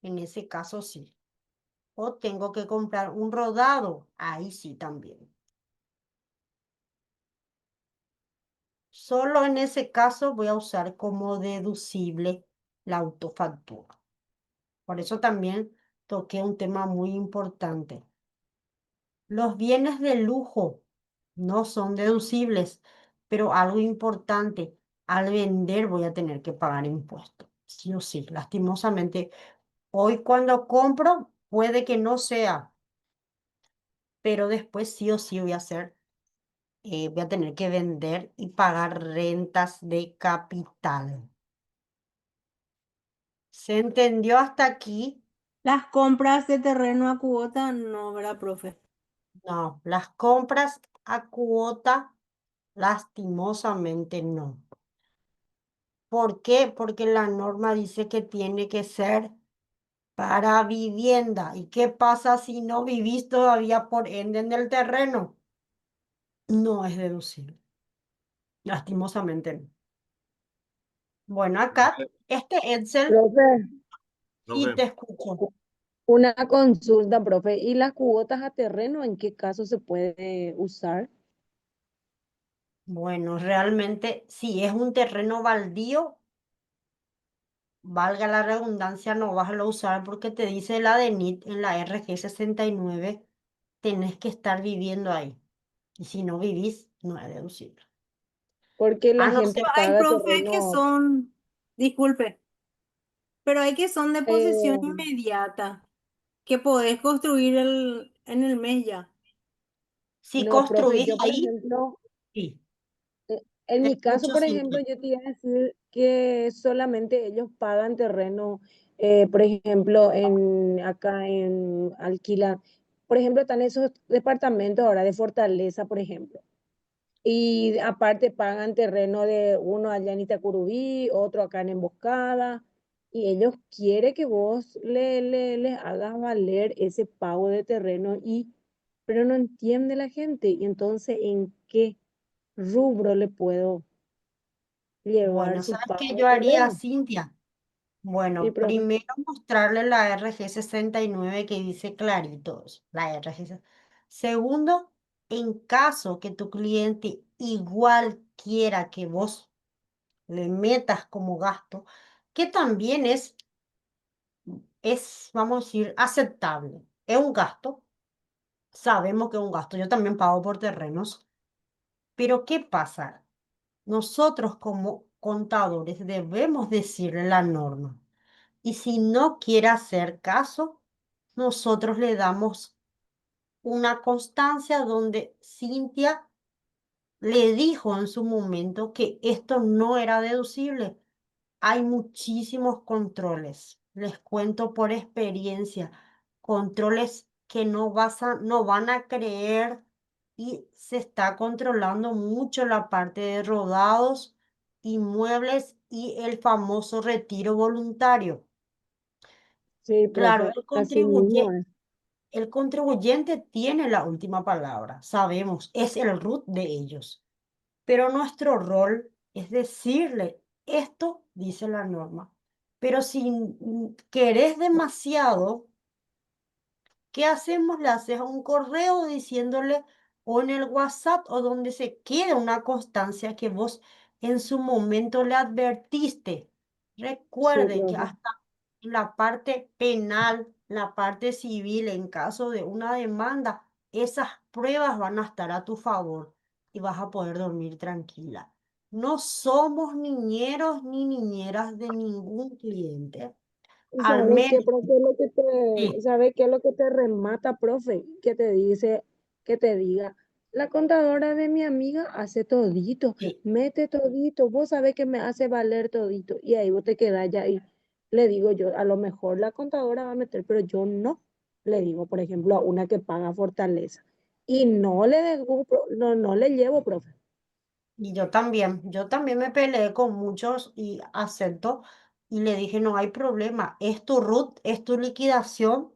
Speaker 2: en ese caso sí. O tengo que comprar un rodado, ahí sí también. Solo en ese caso voy a usar como deducible la autofactura. Por eso también toqué un tema muy importante. Los bienes de lujo no son deducibles, pero algo importante, al vender voy a tener que pagar impuestos. Sí o sí, lastimosamente. Hoy cuando compro puede que no sea, pero después sí o sí voy a tener que vender y pagar rentas de capital. ¿Se entendió hasta aquí?
Speaker 3: Las compras de terreno a cuota, no, ¿verdad, profe?
Speaker 2: No, las compras a cuota, lastimosamente no. ¿Por qué? Porque la norma dice que tiene que ser para vivienda. ¿Y qué pasa si no vivís todavía por ende en el terreno? No es deducible. Lastimosamente no. Bueno, acá, este Excel,
Speaker 5: Profe,
Speaker 2: sí te escucho.
Speaker 5: una consulta, profe. ¿Y las cuotas a terreno en qué caso se puede usar?
Speaker 2: Bueno, realmente, si es un terreno baldío, valga la redundancia, no vas a usar porque te dice la DENIT en la RG 69, tenés que estar viviendo ahí. Y si no vivís, no es deducible.
Speaker 5: Porque
Speaker 2: A
Speaker 5: la
Speaker 2: no
Speaker 5: gente
Speaker 2: ser,
Speaker 3: Hay
Speaker 5: paga
Speaker 3: profes que
Speaker 5: terreno.
Speaker 3: son, disculpe, pero hay que son de posesión
Speaker 5: eh,
Speaker 3: inmediata, que podés construir en el mes ya.
Speaker 2: si
Speaker 5: no, profe,
Speaker 2: construís
Speaker 5: yo, por
Speaker 2: ahí,
Speaker 5: ejemplo,
Speaker 2: sí,
Speaker 5: en
Speaker 2: te
Speaker 5: mi caso,
Speaker 2: escucho,
Speaker 5: por ejemplo,
Speaker 2: Cintia.
Speaker 5: yo te iba a decir que solamente ellos pagan terreno, por ejemplo, acá en Alquila. Por ejemplo, están esos departamentos ahora de Fortaleza, por ejemplo. Y aparte pagan terreno de uno allá en Itacurubí, otro acá en Emboscada. Y ellos quieren que vos les hagas valer ese pago de terreno, pero no entiende la gente. Y entonces, ¿en qué rubro le puedo llevar
Speaker 2: Bueno,
Speaker 5: su
Speaker 2: ¿sabes qué
Speaker 5: pago de
Speaker 2: yo haría,
Speaker 5: terreno?
Speaker 2: Cintia?
Speaker 5: Sí,
Speaker 2: Bueno,
Speaker 5: profe.
Speaker 2: primero mostrarle la RG 69 que dice clarito, la RG. Segundo, en caso que tu cliente igual quiera que vos le metas como gasto, que también vamos a decir, aceptable. Es un gasto, sabemos que es un gasto. Yo también pago por terrenos, pero ¿qué pasa? Nosotros como contadores debemos decirle la norma. Y si no quiere hacer caso, nosotros le damos una constancia donde Cintia le dijo en su momento que esto no era deducible. Hay muchísimos controles, les cuento por experiencia, controles que no van a creer, y se está controlando mucho la parte de rodados, inmuebles y el famoso retiro voluntario.
Speaker 5: Sí,
Speaker 2: Claro,
Speaker 5: profe, así mismo es.
Speaker 2: el contribuyente tiene la última palabra, sabemos, es el root de ellos. Pero nuestro rol es decirle, esto dice la norma. Pero si querés demasiado, ¿qué hacemos? Le haces un correo diciéndole, o en el WhatsApp, o donde se quede una constancia que vos en su momento le advertiste.
Speaker 5: Sí,
Speaker 2: Recuerden que
Speaker 5: profe.
Speaker 2: hasta en la parte penal, la parte civil, en caso de una demanda, esas pruebas van a estar a tu favor y vas a poder dormir tranquila. No somos niñeros ni niñeras de ningún cliente.
Speaker 5: ¿Y
Speaker 2: Al
Speaker 5: sabes qué,
Speaker 2: menos,
Speaker 5: profe? Lo que
Speaker 2: sí,
Speaker 5: ¿sabes qué es lo que te remata, profe? Que te dice, que te diga, la contadora de mi amiga hace todito,
Speaker 2: sí.
Speaker 5: mete todito, vos sabés que me hace valer todito. Y ahí vos te quedás ya y le digo yo, a lo mejor la contadora va a meter, pero yo no. Le digo, por ejemplo, a una que paga Fortaleza. Y no le dejo, no le llevo, profe.
Speaker 2: Y yo también me peleé con muchos y acepto, y le dije, no hay problema, es tu RUT, es tu liquidación,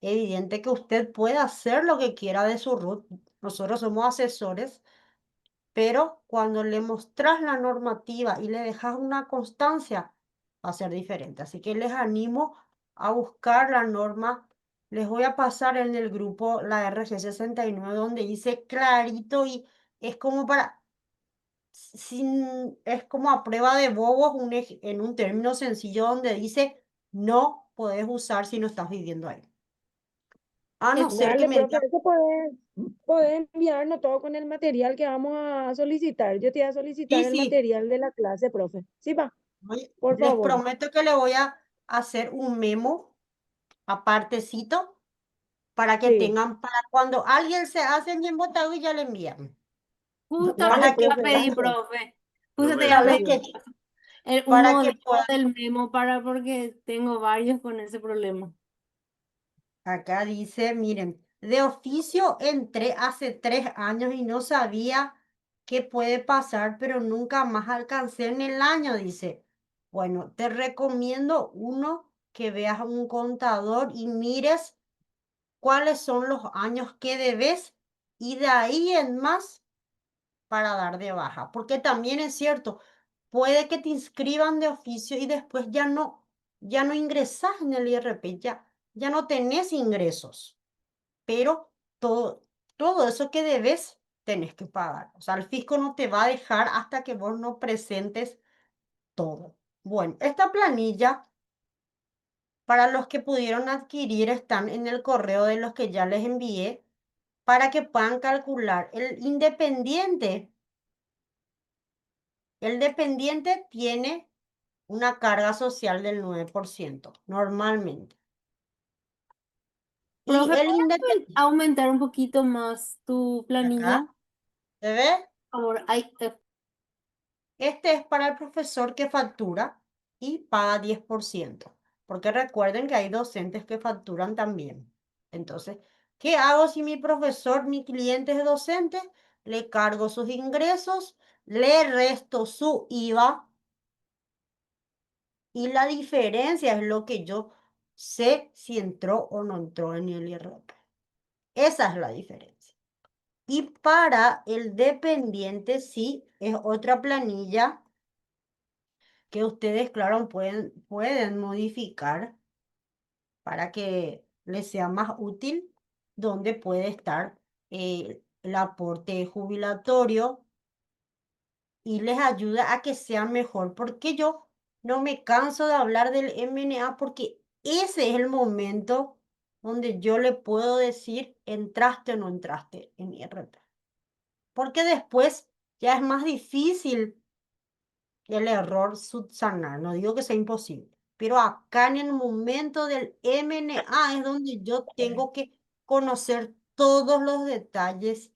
Speaker 2: evidente que usted puede hacer lo que quiera de su RUT, nosotros somos asesores, pero cuando le mostrás la normativa y le dejas una constancia, va a ser diferente. Así que les animo a buscar la norma. Les voy a pasar en el grupo la RG 69 donde dice clarito, y es como es como a prueba de bobos, en un término sencillo donde dice no puedes usar si no estás viviendo ahí. A no ser que
Speaker 5: Dale,
Speaker 2: me
Speaker 5: profe,
Speaker 2: digas,
Speaker 5: eso puede enviarnos todo con el material que vamos a solicitar. Yo te voy a solicitar
Speaker 2: sí,
Speaker 5: el
Speaker 2: sí,
Speaker 5: material de la clase, profe. Sí, va, por
Speaker 2: les
Speaker 5: favor.
Speaker 2: prometo que le voy a hacer un memo apartecito para que
Speaker 5: Sí,
Speaker 2: tengan, para cuando alguien se hace bien votado y ya le envían.
Speaker 5: dale,
Speaker 3: Justamente
Speaker 2: Para
Speaker 3: te
Speaker 2: que,
Speaker 3: iba a
Speaker 5: profe,
Speaker 3: pedir,
Speaker 5: gracias.
Speaker 3: profe. Justo te iba a
Speaker 2: ¿sabe
Speaker 3: pedir
Speaker 2: qué?
Speaker 3: un
Speaker 2: Para que
Speaker 3: modelo
Speaker 2: puedan.
Speaker 3: del memo porque tengo varios con ese problema.
Speaker 2: Acá dice, miren, de oficio entré hace 3 años y no sabía qué puede pasar, pero nunca más alcancé en el año, dice. Bueno, te recomiendo uno que veas un contador y mires cuáles son los años que debes, y de ahí en más para dar de baja. Porque también es cierto, puede que te inscriban de oficio y después ya no ingresas en el IRP, ya no tenés ingresos, pero todo eso que debes, tenés que pagar. O sea, el fisco no te va a dejar hasta que vos no presentes todo. Bueno, esta planilla, para los que pudieron adquirir, están en el correo de los que ya les envié, para que puedan calcular. El dependiente tiene una carga social del 9% normalmente. Y
Speaker 3: Profe,
Speaker 2: el
Speaker 3: ¿puedes
Speaker 2: independiente,
Speaker 3: aumentar un poquito más tu planilla?
Speaker 2: acá, ¿se ve?
Speaker 3: Por favor, hay,
Speaker 2: Este es para el profesor que factura y paga 10%, porque recuerden que hay docentes que facturan también. Entonces, ¿qué hago si mi profesor, mi cliente es docente? Le cargo sus ingresos, le resto su IVA, y la diferencia es lo que yo sé si entró o no entró en el IRP. Esa es la diferencia. Y para el dependiente, sí, es otra planilla que ustedes, claro, pueden modificar para que les sea más útil, donde puede estar el aporte jubilatorio, y les ayuda a que sean mejor, porque yo no me canso de hablar del MNA porque ese es el momento donde yo le puedo decir entraste o no entraste en IRP. Porque después ya es más difícil el error subsanar. No digo que sea imposible, pero acá en el momento del MNA es donde yo tengo que conocer todos los detalles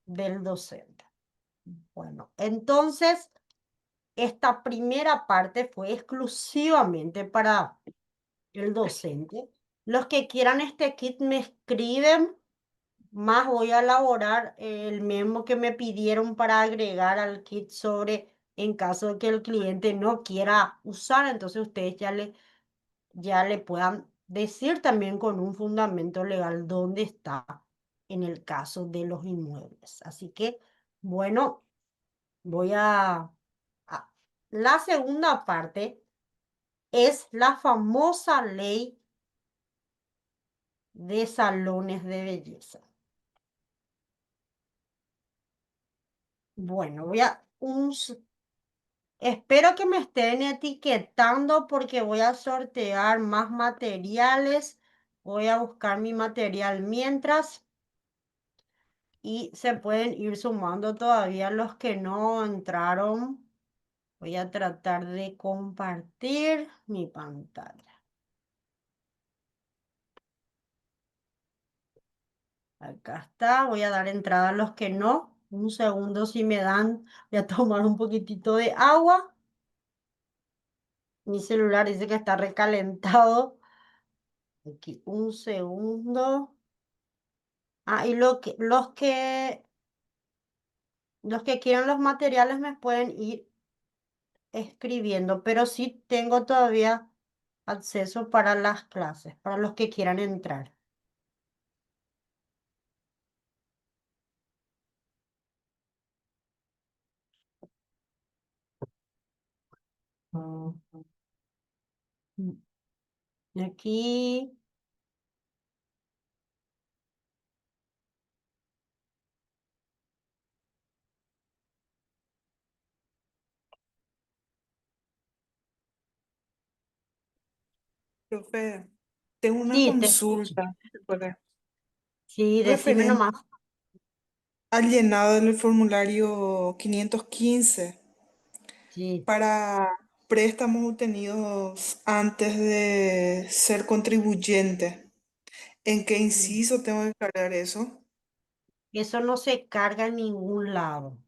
Speaker 2: del docente. Bueno, entonces esta primera parte fue exclusivamente para el docente. Los que quieran este kit me escriben, más voy a elaborar el memo que me pidieron para agregar al kit sobre en caso de que el cliente no quiera usar, entonces ustedes ya le puedan decir también con un fundamento legal dónde está en el caso de los inmuebles. Así que, bueno, voy a- la segunda parte es la famosa ley de salones de belleza. Bueno, espero que me estén etiquetando porque voy a sortear más materiales. Voy a buscar mi material mientras y se pueden ir sumando todavía los que no entraron. Voy a tratar de compartir mi pantalla. Acá está, voy a dar entrada a los que no. Un segundo si me dan, voy a tomar un poquitito de agua. Mi celular dice que está recalentado. Aquí, un segundo. Ah, y los que quieran los materiales me pueden ir escribiendo, pero sí tengo todavía acceso para las clases, para los que quieran entrar. Mm. Y aquí,
Speaker 6: Profe, tengo una
Speaker 2: sí, te escucho.
Speaker 6: consulta si se puede.
Speaker 2: Sí, decime
Speaker 6: Referente
Speaker 2: nomás.
Speaker 6: al llenado del formulario 515
Speaker 2: Sí.
Speaker 6: para préstamos obtenidos antes de ser contribuyente. ¿En qué
Speaker 2: Mm.
Speaker 6: inciso tengo que cargar eso?
Speaker 2: Eso no se carga en ningún lado.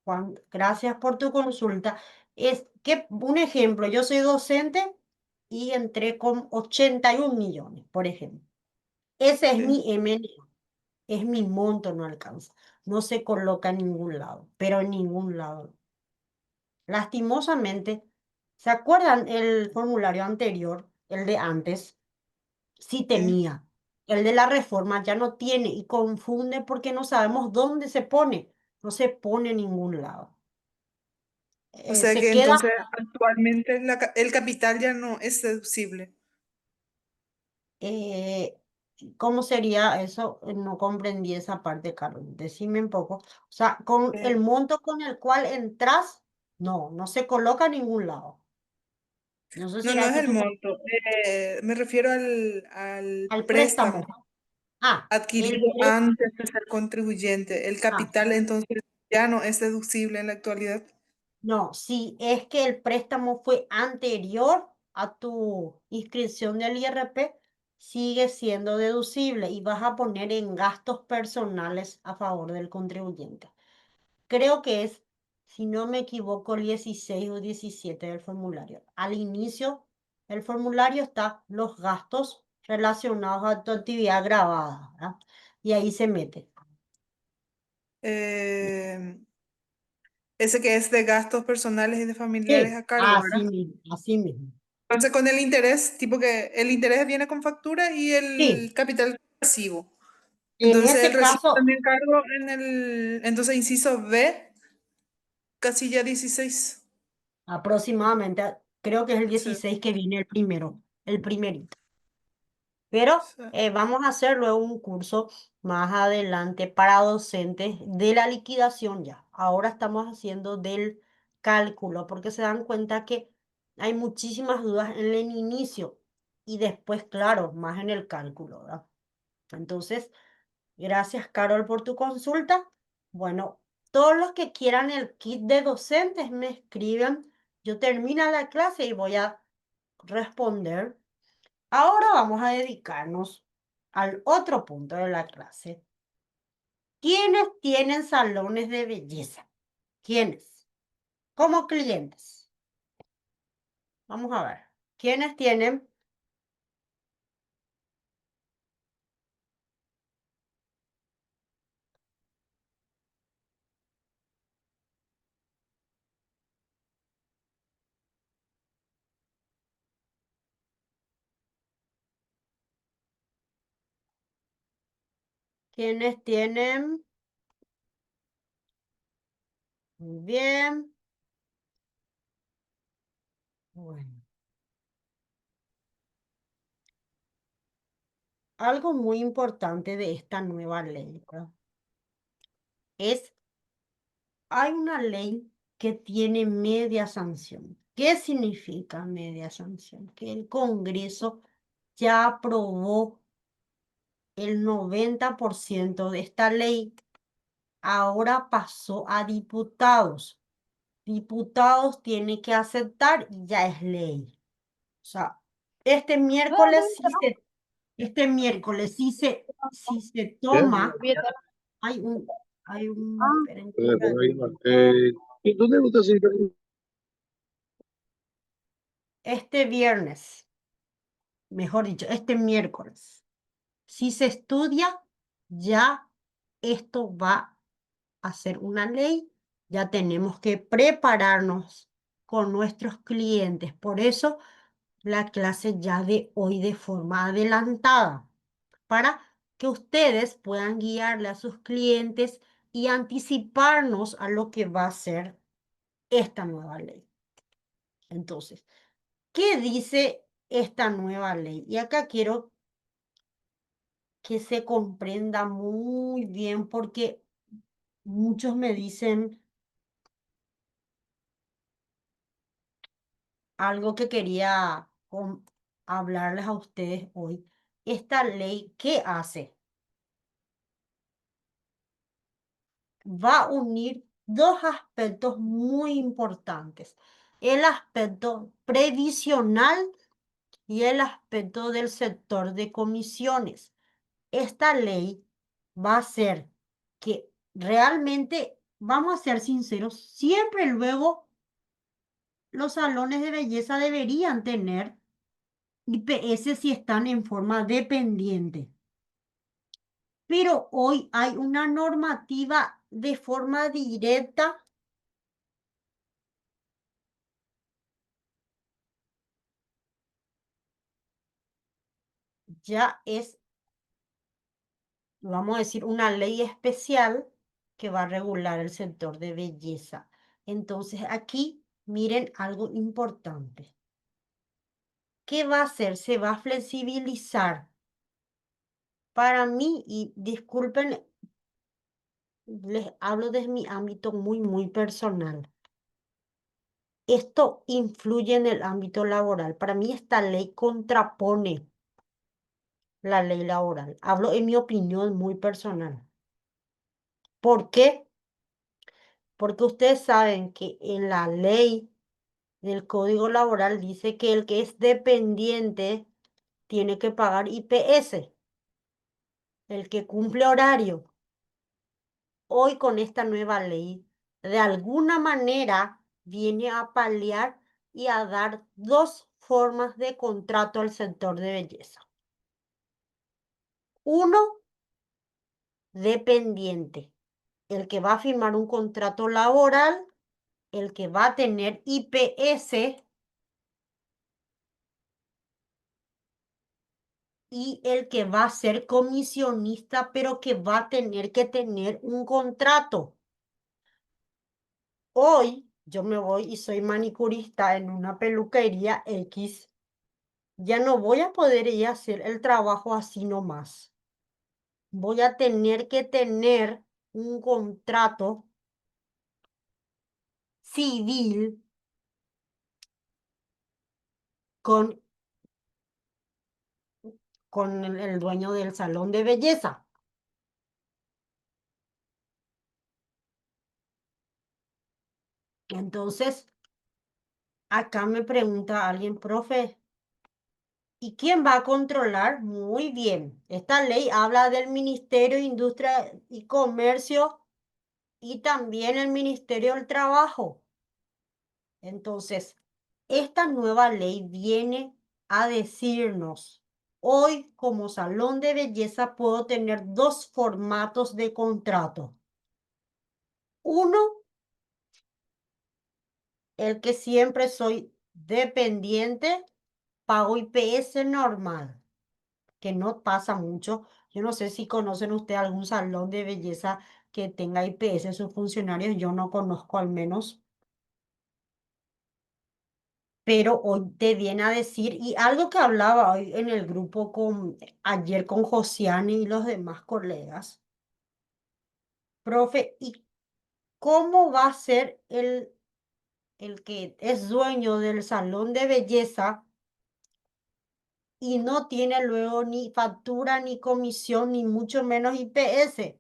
Speaker 2: Juan, gracias por tu consulta. Es que, un ejemplo, yo soy docente y entré con 81 millones, por ejemplo. Ese es
Speaker 6: Sí.
Speaker 2: mi MN, es mi monto, no alcanza. No se coloca en ningún lado, pero en ningún lado. Lastimosamente, ¿se acuerdan el formulario anterior, el de antes? Sí
Speaker 6: Sí.
Speaker 2: tenía. El de la reforma ya no tiene y confunde porque no sabemos dónde se pone. No se pone en ningún lado.
Speaker 6: O sea
Speaker 2: Se
Speaker 6: que
Speaker 2: queda.
Speaker 6: entonces actualmente el capital ya no es deducible.
Speaker 2: eh, ¿Cómo sería eso? No comprendí esa parte, Carlos. Decime un poco. O sea, con
Speaker 6: Eh,
Speaker 2: el monto con el cual entras, no se coloca en ningún lado. No sé
Speaker 6: no,
Speaker 2: si
Speaker 6: no
Speaker 2: a
Speaker 6: es
Speaker 2: ti
Speaker 6: el
Speaker 2: tu
Speaker 6: monto. Me refiero al
Speaker 2: al
Speaker 6: préstamo
Speaker 2: préstamo. Ah, el
Speaker 6: adquirido
Speaker 2: préstamo.
Speaker 6: antes de ser contribuyente. El
Speaker 2: Ah,
Speaker 6: capital entonces ya no es deducible en la actualidad.
Speaker 2: no, si es que el préstamo fue anterior a tu inscripción del IRP, sigue siendo deducible y vas a poner en gastos personales a favor del contribuyente. Creo que es, si no me equivoco, el 16 o 17 del formulario. Al inicio del formulario están los gastos relacionados a tu actividad grabada, ¿verdad? Y ahí se mete.
Speaker 6: Eh, ese que es de gastos personales y de familiares
Speaker 2: Sí,
Speaker 6: a cargo, ¿verdad?
Speaker 2: así mismo.
Speaker 6: Entonces con el interés, tipo que el interés viene con factura y el
Speaker 2: Sí,
Speaker 6: capital recibo.
Speaker 2: en
Speaker 6: Entonces el
Speaker 2: ese
Speaker 6: recibo
Speaker 2: caso,
Speaker 6: también cargo entonces inciso B, casilla 16.
Speaker 2: aproximadamente, creo que es el
Speaker 6: Sí.
Speaker 2: 16 que viene el primero, el primerito. Pero
Speaker 6: Sí.
Speaker 2: vamos a hacer luego un curso más adelante para docentes de la liquidación ya. Ahora estamos haciendo del cálculo porque se dan cuenta que hay muchísimas dudas en el inicio y después, claro, más en el cálculo, ¿verdad? Entonces, gracias, Carol, por tu consulta. Bueno, todos los que quieran el kit de docentes me escriben. Yo termino la clase y voy a responder. Ahora vamos a dedicarnos al otro punto de la clase. ¿Quiénes tienen salones de belleza? ¿Quiénes? Como clientes. Vamos a ver. ¿Quiénes tienen? ¿Quiénes tienen? Muy bien. Bueno. Algo muy importante de esta nueva ley, ¿verdad? Hay una ley que tiene media sanción. ¿Qué significa media sanción? Que el Congreso ya aprobó el 90% de esta ley, ahora pasó a diputados. Diputados tiene que aceptar y ya es ley. O sea, este miércoles si se toma, hay esperen que ya digo.
Speaker 7: ¿Dónde gusta seguir?
Speaker 2: Este viernes, mejor dicho, este miércoles, si se estudia, ya esto va a ser una ley, ya tenemos que prepararnos con nuestros clientes. Por eso la clase ya de hoy de forma adelantada, para que ustedes puedan guiarle a sus clientes y anticiparnos a lo que va a ser esta nueva ley. Entonces, ¿qué dice esta nueva ley? Y acá quiero que se comprenda muy bien porque muchos me dicen algo que quería hablarles a ustedes hoy. Esta ley, ¿qué hace? Va a unir dos aspectos muy importantes. El aspecto previsional y el aspecto del sector de comisiones. Esta ley va a hacer que realmente, vamos a ser sinceros, siempre luego los salones de belleza deberían tener IPS si están en forma dependiente. Pero hoy hay una normativa de forma directa ya es, vamos a decir, una ley especial que va a regular el sector de belleza. Entonces, aquí miren algo importante. ¿Qué va a hacer? Se va a flexibilizar. Para mí, y disculpen, les hablo desde mi ámbito muy personal. Esto influye en el ámbito laboral. Para mí, esta ley contrapone la ley laboral. Hablo en mi opinión muy personal. ¿Por qué? Porque ustedes saben que en la ley del Código Laboral dice que el que es dependiente tiene que pagar IPS, el que cumple horario. Hoy con esta nueva ley, de alguna manera viene a paliar y a dar dos formas de contrato al sector de belleza. Uno, dependiente, el que va a firmar un contrato laboral, el que va a tener IPS y el que va a ser comisionista, pero que va a tener que tener un contrato. Hoy yo me voy y soy manicurista en una peluquería X ya no voy a poder ir a hacer el trabajo así nomás. Voy a tener que tener un contrato civil con, con el dueño del salón de belleza. Entonces, acá me pregunta alguien, profe, ¿y quién va a controlar? Muy bien. Esta ley habla del Ministerio de Industria y Comercio y también el Ministerio del Trabajo. Entonces, esta nueva ley viene a decirnos, hoy como salón de belleza puedo tener dos formatos de contrato. Uno, el que siempre soy dependiente, pago IPS normal, que no pasa mucho. Yo no sé si conocen ustedes algún salón de belleza que tenga IPS en sus funcionarios, yo no conozco al menos. Pero hoy te viene a decir, y algo que hablaba hoy en el grupo ayer con Josiane y los demás colegas, profe, ¿y cómo va a ser el que es dueño del salón de belleza y no tiene luego ni factura, ni comisión, ni mucho menos IPS?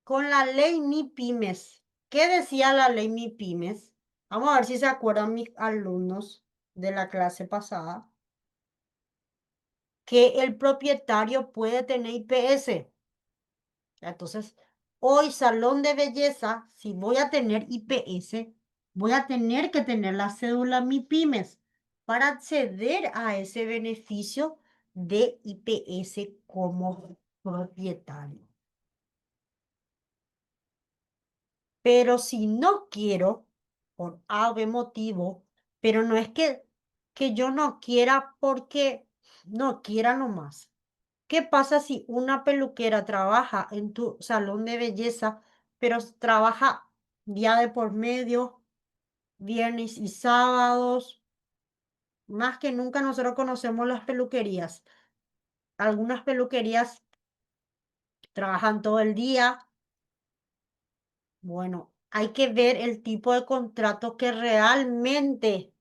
Speaker 2: Con la ley MIPYMES. ¿Qué decía la ley MIPYMES? Vamos a ver si se acuerdan mis alumnos de la clase pasada. Que el propietario puede tener IPS. Entonces, hoy salón de belleza, si voy a tener IPS, voy a tener que tener la cédula MIPYMES para acceder a ese beneficio de IPS como propietario. Pero si no quiero, por A o B motivo, pero no es que yo no quiera porque no quiera nomás. ¿Qué pasa si una peluquera trabaja en tu salón de belleza, pero trabaja día de por medio, viernes y sábados? Más que nunca nosotros conocemos las peluquerías. Algunas peluquerías trabajan todo el día. Bueno, hay que ver el tipo de contrato que realmente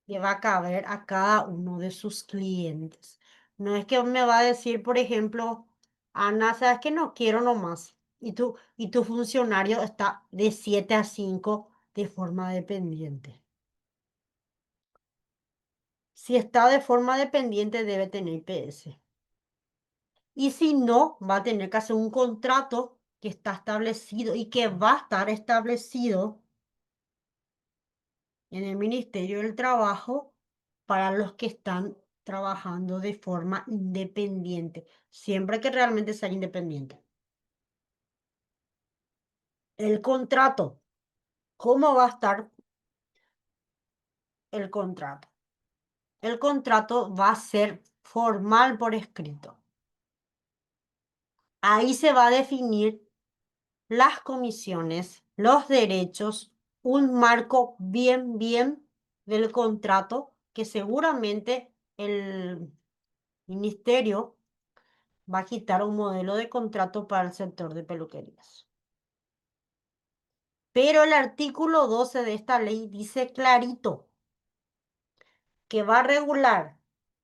Speaker 2: le va a caber a cada uno de sus clientes. No es que me va a decir, por ejemplo, Ana, sabes que no quiero nomás. Y tu funcionario está de 7 a 5 de forma dependiente. Si está de forma dependiente, debe tener IPS. Y si no, va a tener que hacer un contrato que está establecido y que va a estar establecido en el Ministerio del Trabajo para los que están trabajando de forma independiente, siempre que realmente sea independiente. El contrato, ¿cómo va a estar el contrato? El contrato va a ser formal por escrito. Ahí se va a definir las comisiones, los derechos, un marco bien del contrato que seguramente el ministerio va a quitar un modelo de contrato para el sector de peluquerías. Pero el artículo 12 de esta ley dice clarito que va a regular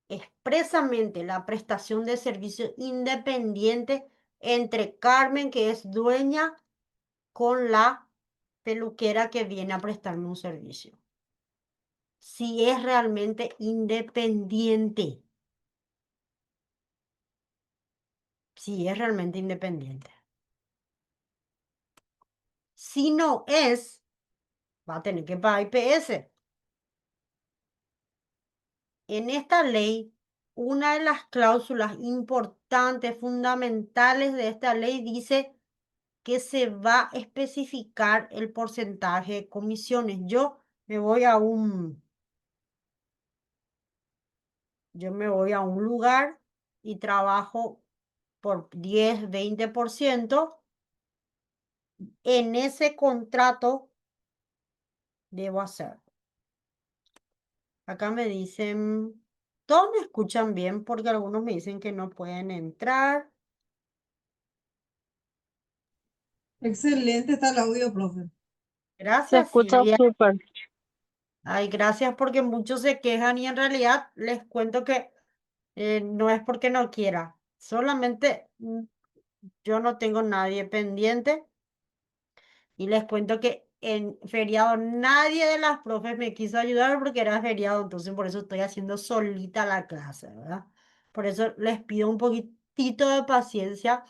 Speaker 2: expresamente la prestación de servicio independiente entre Carmen, que es dueña, con la peluquera que viene a prestarme un servicio. Si es realmente independiente. Si es realmente independiente. Si no es, va a tener que pagar IPS. En esta ley, una de las cláusulas importantes, fundamentales de esta ley dice que se va a especificar el porcentaje de comisiones. Yo me voy a un lugar y trabajo por 10, 20%. En ese contrato debo hacer. Acá me dicen, todos me escuchan bien porque algunos me dicen que no pueden entrar.
Speaker 4: Excelente está el audio, profe.
Speaker 5: Se
Speaker 2: Gracias,
Speaker 5: escucha
Speaker 2: Silvia.
Speaker 5: súper.
Speaker 2: Ay, gracias porque muchos se quejan y en realidad les cuento que no es porque no quiera, solamente yo no tengo nadie pendiente y les cuento que en feriado nadie de las profes me quiso ayudar porque era feriado, entonces por eso estoy haciendo solita la clase, ¿verdad? Por eso les pido un poquitito de paciencia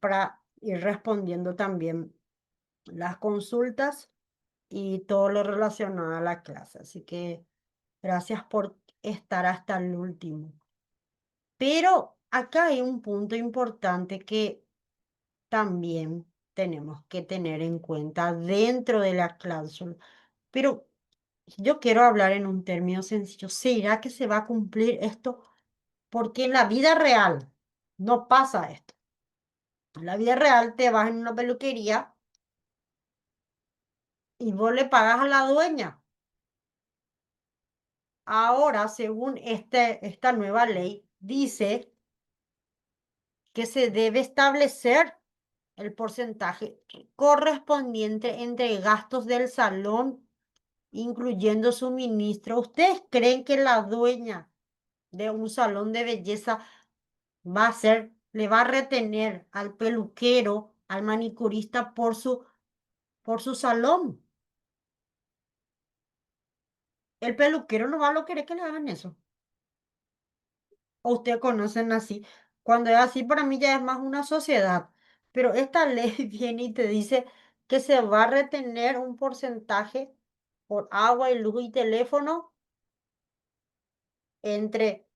Speaker 2: para ir respondiendo también las consultas y todo lo relacionado a la clase. Así que gracias por estar hasta el último. Pero acá hay un punto importante que también tenemos que tener en cuenta dentro de la cláusula. Pero yo quiero hablar en un término sencillo. ¿Será que se va a cumplir esto? Porque en la vida real no pasa esto. En la vida real te vas en una peluquería y vos le pagas a la dueña. Ahora, según esta nueva ley, dice que se debe establecer el porcentaje correspondiente entre gastos del salón, incluyendo suministro. ¿Ustedes creen que la dueña de un salón de belleza le va a retener al peluquero, al manicurista por su salón? El peluquero no va a lo querer que le hagan eso. O ustedes conocen así. Cuando es así, para mí ya es más una sociedad. Pero esta ley viene y te dice que se va a retener un porcentaje por agua y luz y teléfono entre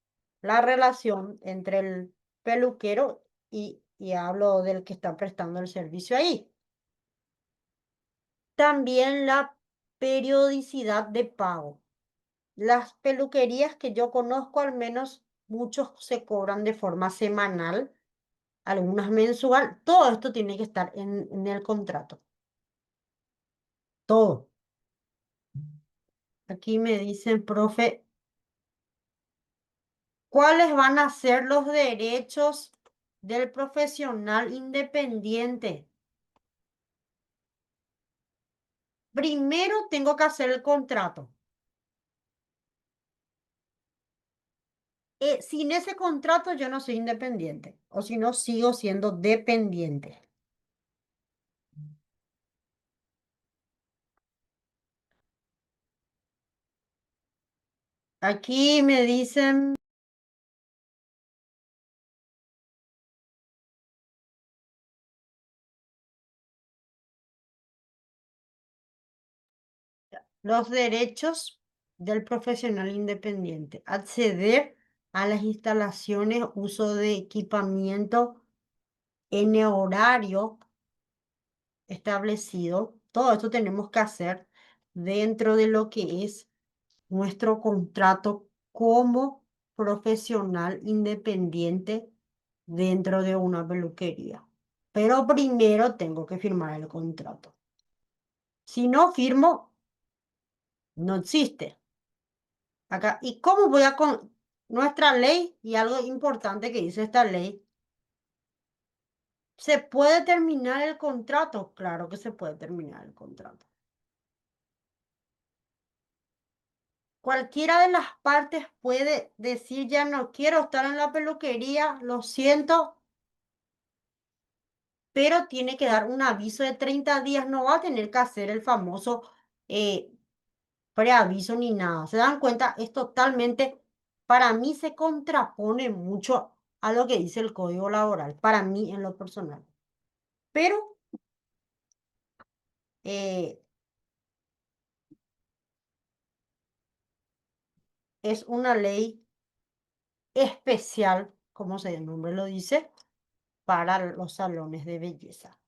Speaker 2: la relación entre el peluquero y hablo del que está prestando el servicio ahí. También la periodicidad de pago. Las peluquerías que yo conozco, al menos muchos se cobran de forma semanal, algunas mensual. Todo esto tiene que estar en el contrato. Todo. Aquí me dicen, profe, ¿cuáles van a ser los derechos del profesional independiente? Primero tengo que hacer el contrato. Sin ese contrato yo no soy independiente, o si no, sigo siendo dependiente. Aquí me dicen los derechos del profesional independiente. Acceder a las instalaciones, uso de equipamiento en horario establecido. Todo esto tenemos que hacer dentro de lo que es nuestro contrato como profesional independiente dentro de una peluquería. Pero primero tengo que firmar el contrato. Si no firmo, no existe. Acá, ¿y cómo voy a con nuestra ley? Y algo importante que dice esta ley, ¿se puede terminar el contrato? Claro que se puede terminar el contrato. Cualquiera de las partes puede decir, ya no quiero estar en la peluquería, lo siento, pero tiene que dar un aviso de 30 días, no va a tener que hacer el famoso eh, preaviso ni nada. ¿Se dan cuenta? Es totalmente, para mí se contrapone mucho a lo que dice el código laboral, para mí en lo personal. Pero eh, es una ley especial, como el nombre lo dice, para los salones de belleza.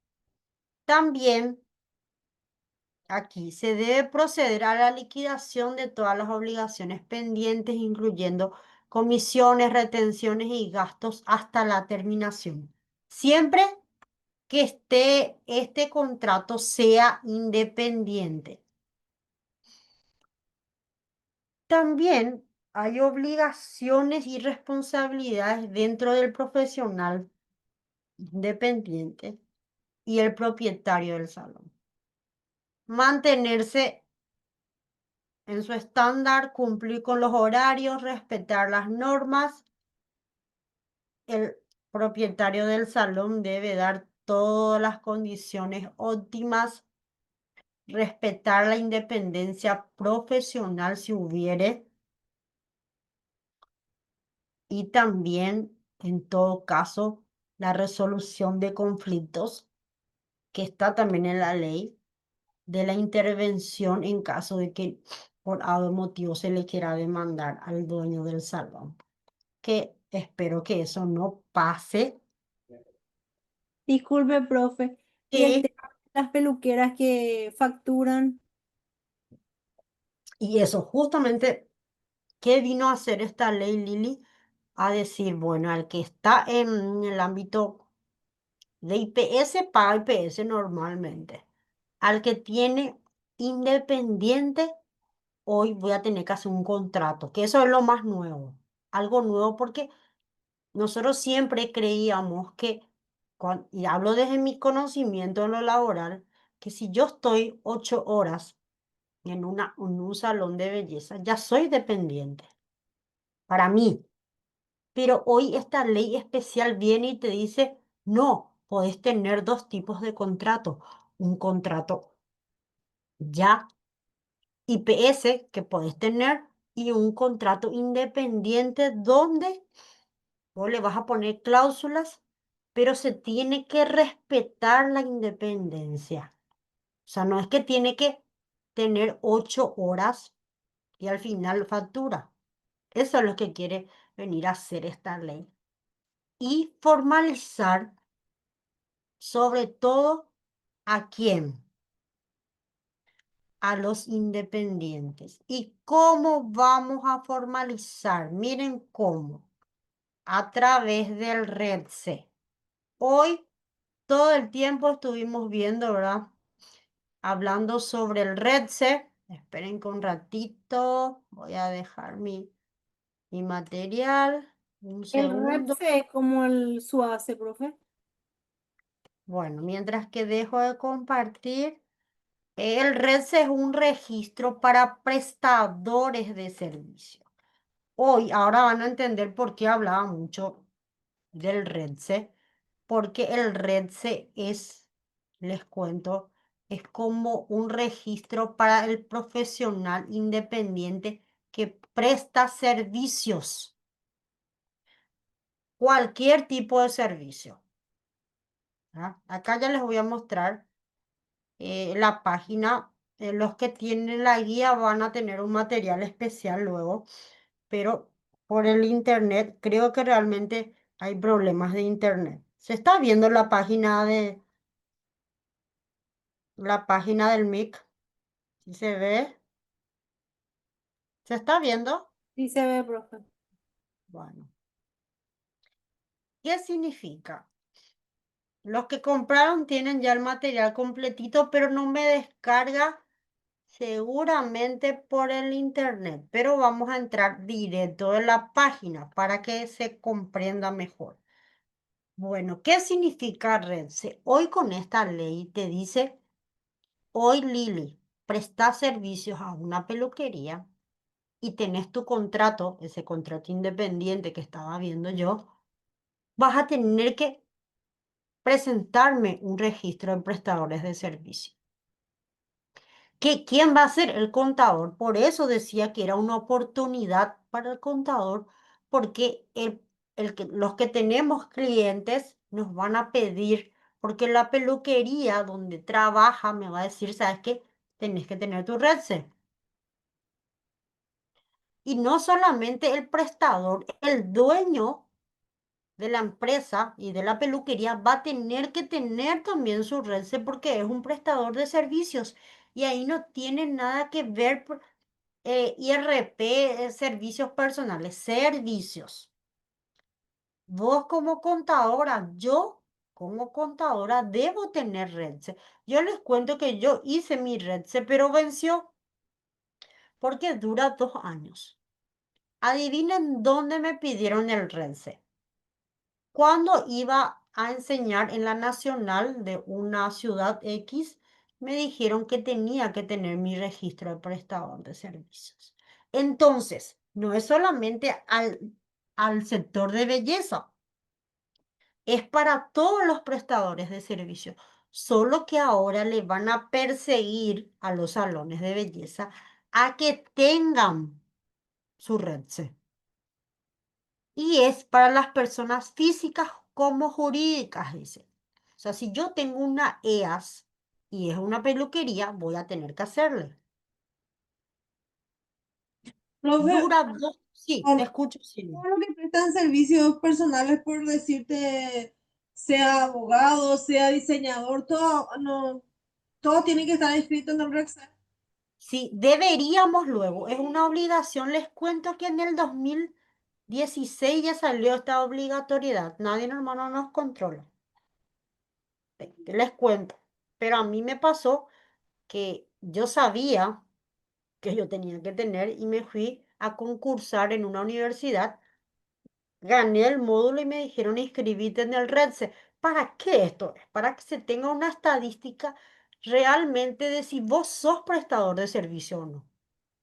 Speaker 2: También aquí se debe proceder a la liquidación de todas las obligaciones pendientes, incluyendo comisiones, retenciones y gastos hasta la terminación. Siempre que este contrato sea independiente. También hay obligaciones y responsabilidades dentro del profesional independiente y el propietario del salón. Mantenerse en su estándar, cumplir con los horarios, respetar las normas. El propietario del salón debe dar todas las condiciones óptimas, respetar la independencia profesional si hubiere, y también, en todo caso, la resolución de conflictos, que está también en la ley, de la intervención en caso de que por algún motivo se le quiera demandar al dueño del salón. Que espero que eso no pase.
Speaker 3: Disculpe, profe. Y el
Speaker 2: Y,
Speaker 3: tema de las peluqueras que facturan,
Speaker 2: y eso justamente, ¿qué vino a hacer esta ley, Lili? A decir, bueno, al que está en el ámbito de IPS, paga IPS normalmente. Al que tiene independiente, hoy voy a tener que hacer un contrato, que eso es lo más nuevo. Algo nuevo porque nosotros siempre creíamos que, y hablo desde mi conocimiento en lo laboral, que si yo estoy 8 horas en un salón de belleza, ya soy dependiente. Para mí. Pero hoy esta ley especial viene y te dice, no, podés tener dos tipos de contrato. Un contrato ya IPS que podés tener y un contrato independiente donde vos le vas a poner cláusulas, pero se tiene que respetar la independencia. O sea, no es que tiene que tener 8 horas y al final factura. Eso es lo que quiere venir a hacer esta ley. Y formalizar sobre todo a quién, a los independientes. ¿Y cómo vamos a formalizar? Miren cómo, a través del REDC. Hoy todo el tiempo estuvimos viendo, ¿verdad? Hablando sobre el REDC. Esperen que un ratito, voy a dejar mi material. Un
Speaker 3: el
Speaker 2: segundo.
Speaker 3: REPSE es como el SUACE, profe.
Speaker 2: Bueno, mientras que dejo de compartir, el REDC es un registro para prestadores de servicio. Hoy, ahora van a entender por qué hablaba mucho del REDC, porque el REDC es, les cuento, es como un registro para el profesional independiente que presta servicios, cualquier tipo de servicio. ¿Ah? Acá ya les voy a mostrar la página. Los que tienen la guía van a tener un material especial luego, pero por el internet creo que realmente hay problemas de internet. Se está viendo la página del MIC. ¿Sí se ve? ¿Se está viendo?
Speaker 3: Sí se ve, profe.
Speaker 2: Bueno, ¿qué significa? Los que compraron tienen ya el material completito, pero no me descarga seguramente por el internet, pero vamos a entrar directo en la página para que se comprenda mejor. Bueno, ¿qué significa REDC? Hoy con esta ley te dice, hoy Lili, prestás servicios a una peluquería y tenés tu contrato, ese contrato independiente que estaba viendo yo, vas a tener que presentarme un registro de prestadores de servicio. ¿Quién va a ser el contador? Por eso decía que era una oportunidad para el contador, porque los que tenemos clientes nos van a pedir, porque la peluquería donde trabaja me va a decir, ¿sabes qué? Tenés que tener tu REDC. Y no solamente el prestador, el dueño de la empresa y de la peluquería va a tener que tener también su REDC porque es un prestador de servicios. Y ahí no tiene nada que ver IRP, servicios personales, servicios. Vos como contadora, yo como contadora debo tener REDC. Yo les cuento que yo hice mi REDC, pero venció. porque dura 2 años. Adivinen dónde me pidieron el RENCE. Cuando iba a enseñar en la nacional de una ciudad X, me dijeron que tenía que tener mi registro de prestador de servicios. Entonces, no es solamente al sector de belleza, es para todos los prestadores de servicios, solo que ahora le van a perseguir a los salones de belleza a que tengan su RENCE. Y es para las personas físicas como jurídicas, dice. O sea, si yo tengo una EAS y es una peluquería, voy a tener que hacerle.
Speaker 4: Profe,
Speaker 2: Dura dos, sí, te
Speaker 4: a
Speaker 2: escucho, sí.
Speaker 4: todo lo que prestan servicios personales, por decirte, sea abogado, sea diseñador, todo, no, todo tiene que estar inscrito en el REXA.
Speaker 2: Sí, deberíamos luego, es una obligación. Les cuento que en el 2016 ya salió esta obligatoriedad. Nadie, hermano, nos controla. Les cuento. Pero a mí me pasó que yo sabía que yo tenía que tener y me fui a concursar en una universidad. Gané el módulo y me dijeron inscribite en el REDSE. ¿Para qué esto es? Para que se tenga una estadística realmente de si vos sos prestador de servicio o no.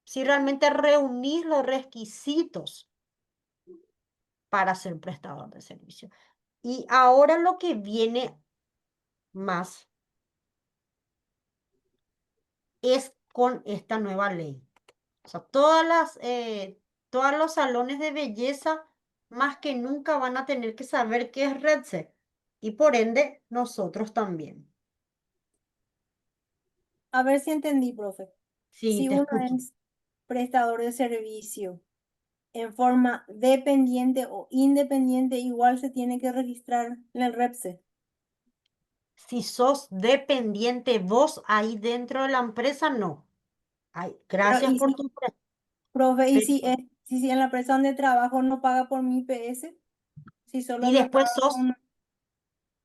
Speaker 2: Si realmente reunís los requisitos para ser prestador de servicio. Y ahora lo que viene más es con esta nueva ley. O sea, todos los salones de belleza más que nunca van a tener que saber qué es RedSec y por ende nosotros también.
Speaker 3: A ver si entendí, profe.
Speaker 2: Sí,
Speaker 3: Si
Speaker 2: te
Speaker 3: uno
Speaker 2: escucho.
Speaker 3: es prestador de servicio en forma dependiente o independiente, igual se tiene que registrar en el REPSE.
Speaker 2: Si sos dependiente vos ahí dentro de la empresa, no. Ay,
Speaker 3: Pero,
Speaker 2: gracias
Speaker 3: y
Speaker 2: por
Speaker 3: si,
Speaker 2: tu
Speaker 3: profe, y si,
Speaker 2: pregunta.
Speaker 3: si en la empresa donde trabajo no paga por mi IPS, si solo
Speaker 2: Y
Speaker 3: me
Speaker 2: después
Speaker 3: paga
Speaker 2: sos,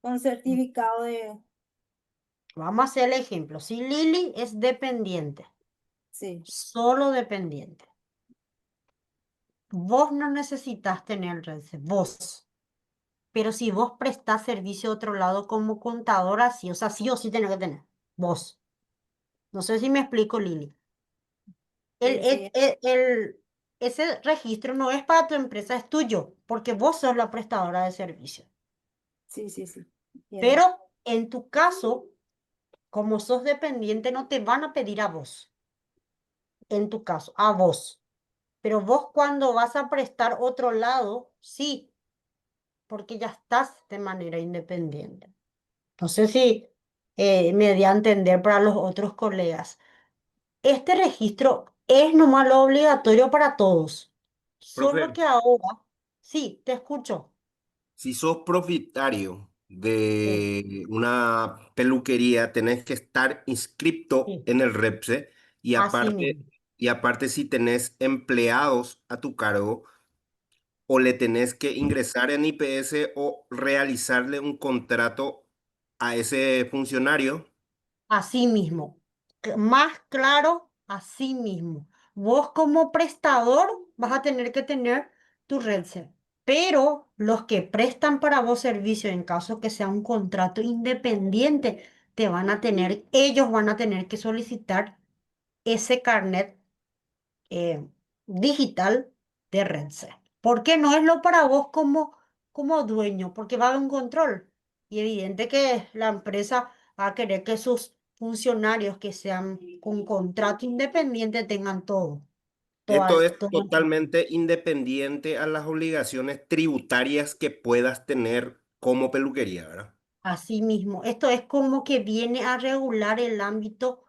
Speaker 3: con certificado de...
Speaker 2: vamos a hacer el ejemplo. Si Lili es dependiente,
Speaker 3: Sí,
Speaker 2: solo dependiente, vos no necesitas tener RENCE, vos. Pero si vos prestás servicio a otro lado como contadora, sí, o sea, sí o sí tenés que tener. Vos. No sé si me explico, Lili.
Speaker 3: sí, sí,
Speaker 2: Ese registro no es para tu empresa, es tuyo, porque vos sos la prestadora de servicio.
Speaker 3: sí, sí, sí, entiendo.
Speaker 2: Pero en tu caso, como sos dependiente, no te van a pedir a vos. En tu caso, a vos. Pero vos cuando vas a prestar otro lado, sí, porque ya estás de manera independiente. No sé si me di a entender para los otros colegas. Este registro es nomás lo obligatorio para todos. Solo
Speaker 8: Profe,
Speaker 2: que ahora, sí, te escucho.
Speaker 8: si sos propietario
Speaker 2: Sí,
Speaker 8: de una peluquería, tenés que estar inscripto
Speaker 2: sí,
Speaker 8: en el REPSE y
Speaker 2: así
Speaker 8: aparte,
Speaker 2: mismo.
Speaker 8: y aparte si tenés empleados a tu cargo o le tenés que ingresar en IPS o realizarle un contrato a ese funcionario.
Speaker 2: Así mismo. Más claro, así mismo. Vos como prestador vas a tener que tener tu RedSec, pero los que prestan para vos servicio en caso que sea un contrato independiente, ellos van a tener que solicitar ese carnet eh, digital de RedSec. ¿Por qué no es lo para vos como dueño? Porque va a haber un control. Y evidente que la empresa va a querer que sus funcionarios que sean con contrato independiente tengan todo.
Speaker 8: Esto es
Speaker 2: Todo.
Speaker 8: totalmente independiente a las obligaciones tributarias que puedas tener como peluquería, ¿verdad?
Speaker 2: Así mismo, esto es como que viene a regular el ámbito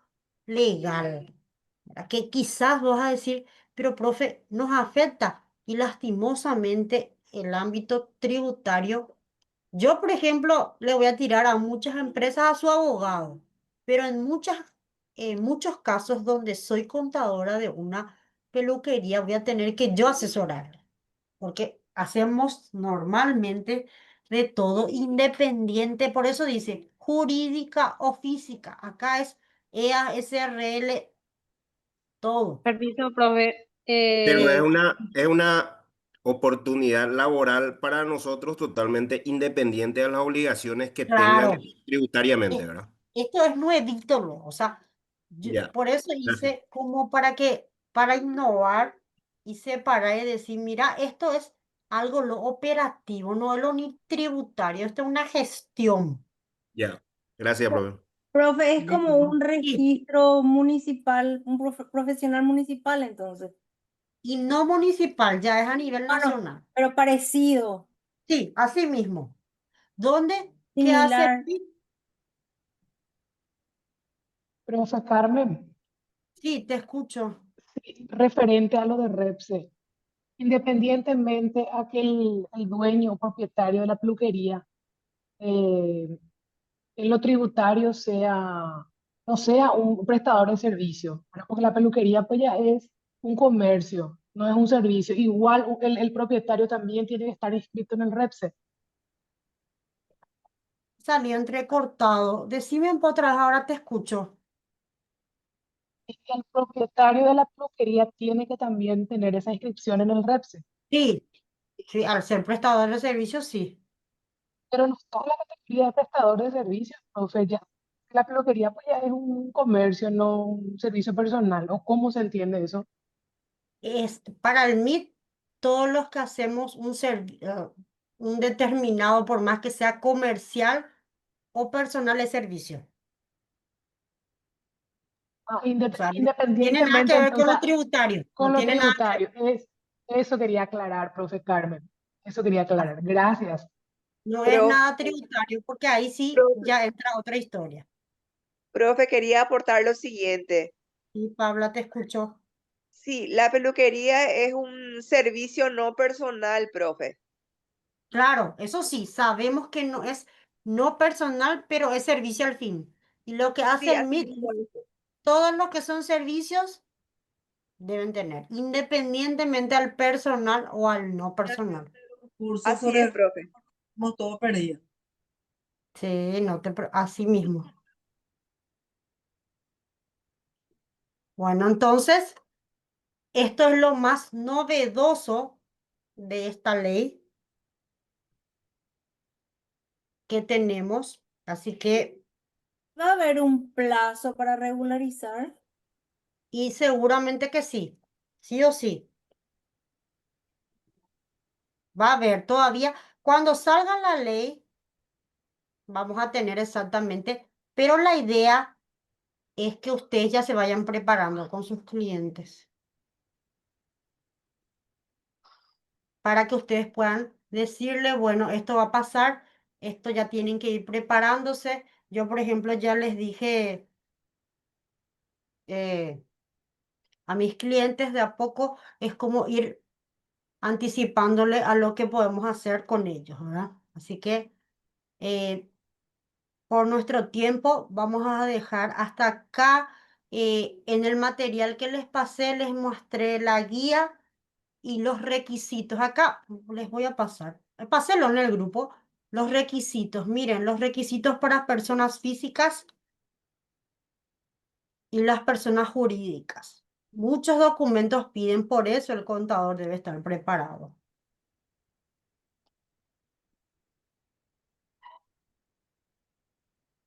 Speaker 2: legal, ¿verdad? Que quizás vas a decir, pero profe, nos afecta y lastimosamente el ámbito tributario. Yo, por ejemplo, le voy a tirar a muchas empresas a su abogado, pero en muchos casos donde soy contadora de una peluquería, voy a tener que yo asesorarle porque hacemos normalmente de todo independiente, por eso dice jurídica o física. Acá es EA, SRL, todo.
Speaker 1: Permiso, profe.
Speaker 8: Pero es una oportunidad laboral para nosotros totalmente independiente de las obligaciones que tengan
Speaker 2: Claro,
Speaker 8: tributariamente,
Speaker 2: es-
Speaker 8: ¿verdad?
Speaker 2: esto es nuevito, ¿no? O sea,
Speaker 8: Ya,
Speaker 2: por eso
Speaker 8: gracias.
Speaker 2: hice como para innovar y separar y decir, mira, esto es algo lo operativo, no es lo ni tributario, esto es una gestión.
Speaker 8: Ya, gracias, profe.
Speaker 3: Profe, es como un
Speaker 2: Sí,
Speaker 3: registro municipal, un profesional municipal entonces.
Speaker 2: y no municipal, ya es a nivel
Speaker 3: Bueno,
Speaker 2: nacional.
Speaker 3: pero parecido,
Speaker 2: Sí, así mismo. ¿Dónde? ¿Qué hace el
Speaker 3: similar.
Speaker 2: PIB?
Speaker 5: Profe Carmen,
Speaker 2: Sí, te escucho.
Speaker 5: sí, referente a lo de Repse, independientemente a que el dueño o propietario de la peluquería eh, en lo tributario sea, no sea un prestador de servicio, ¿verdad? Porque la peluquería pues ya es un comercio, no es un servicio. Igual el propietario también tiene que estar inscrito en el REPSE.
Speaker 2: Salió entrecortado. Decime un poco otra vez, ahora te escucho.
Speaker 5: Y el propietario de la peluquería tiene que también tener esa inscripción en el REPSE.
Speaker 2: Sí, sí, al ser prestador de servicios, sí.
Speaker 5: Pero no está en la categoría de prestador de servicios, profe, ya. La peluquería pues ya es un comercio, no un servicio personal. ¿O cómo se entiende eso?
Speaker 2: Para el MIT, todos los que hacemos un determinado, por más que sea comercial o personal de servicio.
Speaker 5: Ah,
Speaker 2: O sea, no tiene nada
Speaker 5: independientemente
Speaker 2: que ver con
Speaker 5: entonces
Speaker 2: lo tributario.
Speaker 5: con
Speaker 2: No
Speaker 5: lo
Speaker 2: tiene nada que ver.
Speaker 5: tributario. Eso quería aclarar, profe Carmen. Eso quería aclarar. Gracias.
Speaker 2: No es
Speaker 9: Profe,
Speaker 2: nada tributario, porque ahí sí
Speaker 9: profe,
Speaker 2: ya entra otra historia.
Speaker 9: profe, quería aportar lo siguiente.
Speaker 2: Y Paula te escuchó.
Speaker 9: Sí, la peluquería es un servicio no personal, profe.
Speaker 2: Claro, eso sí, sabemos que no es no personal, pero es servicio al fin. Y lo que hace
Speaker 9: Sí,
Speaker 2: el
Speaker 9: así
Speaker 2: MIT,
Speaker 9: mismo es.
Speaker 2: todos los que son servicios deben tener, independientemente al personal o al no personal.
Speaker 4: Cursos
Speaker 9: Así
Speaker 4: sobre
Speaker 9: es,
Speaker 4: el
Speaker 9: profe.
Speaker 4: hemos todo perdido.
Speaker 2: Sí, así mismo. Bueno, entonces, esto es lo más novedoso de esta ley que tenemos. Así que,
Speaker 3: ¿Va a haber un plazo para regularizar?
Speaker 2: y seguramente que sí o sí. Va a haber todavía, cuando salga la ley, vamos a tener exactamente, pero la idea es que ustedes ya se vayan preparando con sus clientes para que ustedes puedan decirle, bueno, esto va a pasar, esto ya tienen que ir preparándose. Yo, por ejemplo, ya les dije eh, a mis clientes de a poco, es como ir anticipándole a lo que podemos hacer con ellos, ¿verdad? Así que eh, por nuestro tiempo vamos a dejar hasta acá. En el material que les pasé, les mostré la guía y los requisitos. Acá les voy a pasar. Pásenlo en el grupo. Los requisitos. Miren, los requisitos para personas físicas y las personas jurídicas. Muchos documentos piden, por eso el contador debe estar preparado.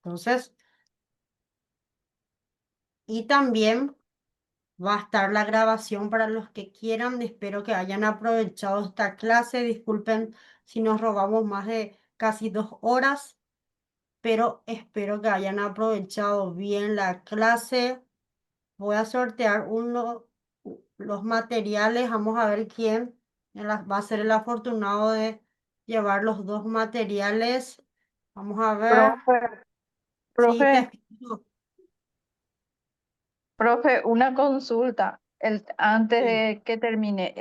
Speaker 2: Entonces, y también va a estar la grabación para los que quieran. Espero que hayan aprovechado esta clase. Disculpen si nos robamos más de casi 2 horas, pero espero que hayan aprovechado bien la clase. Voy a sortear los materiales. Vamos a ver quién va a ser el afortunado de llevar los dos materiales. Vamos a ver.
Speaker 10: Profe,
Speaker 2: Sí, te
Speaker 10: profe,
Speaker 2: escucho.
Speaker 10: profe, una consulta antes
Speaker 2: Sí.
Speaker 10: de que termine.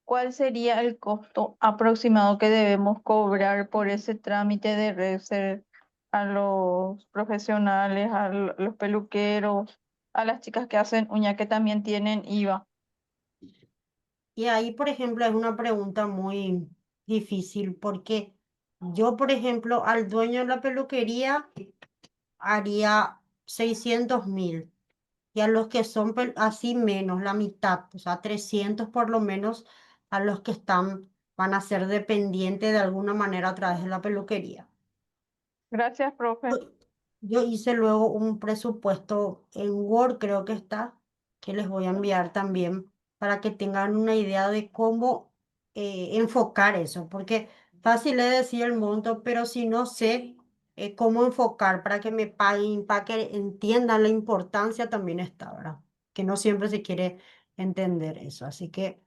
Speaker 10: ¿Cuál sería el costo aproximado que debemos cobrar por ese trámite de reser a los profesionales, los peluqueros, a las chicas que hacen uña que también tienen IVA?
Speaker 2: Y ahí, por ejemplo, es una pregunta muy difícil porque yo, por ejemplo, al dueño de la peluquería haría 600.000. y a los que son así menos, la mitad, o sea, 300 por lo menos a los que van a ser dependientes de alguna manera a través de la peluquería.
Speaker 10: Gracias, profe.
Speaker 2: Yo hice luego un presupuesto en Word, creo que está, que les voy a enviar también para que tengan una idea de cómo enfocar eso, porque fácil es decir el monto, pero si no sé cómo enfocar para que me paguen, para que entiendan la importancia también está, ¿verdad? Que no siempre se quiere entender eso. Así que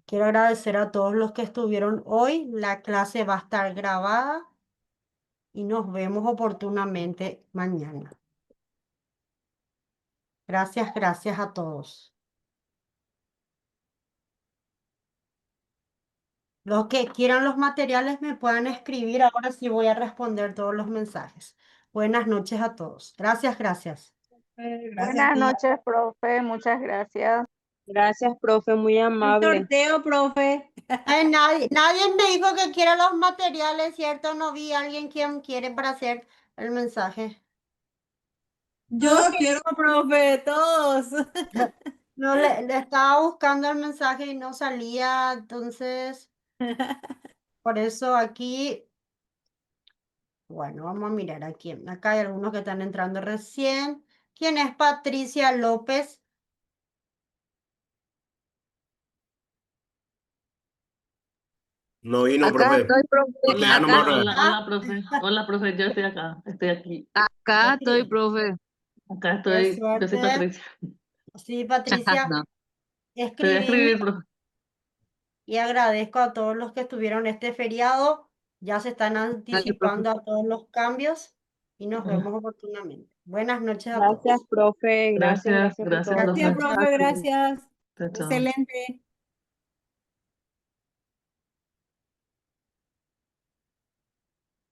Speaker 2: quiero agradecer a todos los que estuvieron hoy. La clase va a estar grabada y nos vemos oportunamente mañana. Gracias, gracias a todos. Los que quieran los materiales me pueden escribir. Ahora sí voy a responder todos los mensajes. Buenas noches a todos. Gracias, gracias.
Speaker 4: Gracias,
Speaker 1: Buenas
Speaker 4: tía.
Speaker 1: noches, profe. Muchas gracias.
Speaker 5: Gracias, profe, muy
Speaker 3: El
Speaker 5: amable.
Speaker 3: sorteo, profe.
Speaker 2: Nadie me dijo que quiera los materiales, ¿cierto? No vi a alguien quien quiere para hacer el mensaje.
Speaker 4: Yo
Speaker 3: Todos
Speaker 4: quiero,
Speaker 3: queremos, profe, todos.
Speaker 2: No, le estaba buscando el mensaje y no salía, entonces, por eso aquí, bueno, vamos a mirar aquí. Acá hay algunos que están entrando recién. ¿Quién es Patricia López?
Speaker 8: No vino,
Speaker 11: Acá
Speaker 8: profe.
Speaker 11: estoy, profe.
Speaker 8: No lea
Speaker 11: Acá,
Speaker 8: nomás, profe.
Speaker 11: hola, profe. Hola, profe. Yo estoy acá. Estoy aquí. Acá estoy,
Speaker 2: Patri-
Speaker 11: profe. Acá
Speaker 2: Qué
Speaker 11: estoy. Yo soy
Speaker 2: suerte.
Speaker 11: Patricia.
Speaker 2: Sí, Patricia,
Speaker 11: No. Te voy a
Speaker 2: escribime
Speaker 11: escribir, profe.
Speaker 2: y agradezco a todos los que estuvieron este feriado. Ya se están
Speaker 11: Dale, profe.
Speaker 2: anticipando a todos los cambios y nos vemos oportunamente. Buenas noches a
Speaker 5: Gracias,
Speaker 2: todos.
Speaker 5: profe. Gracias,
Speaker 11: Gracias,
Speaker 5: gracias por
Speaker 11: gracias,
Speaker 5: todo.
Speaker 3: Gracias,
Speaker 11: profe.
Speaker 2: Chao,
Speaker 3: profe,
Speaker 2: chao.
Speaker 3: gracias.
Speaker 11: Chao, chao.
Speaker 3: Excelente.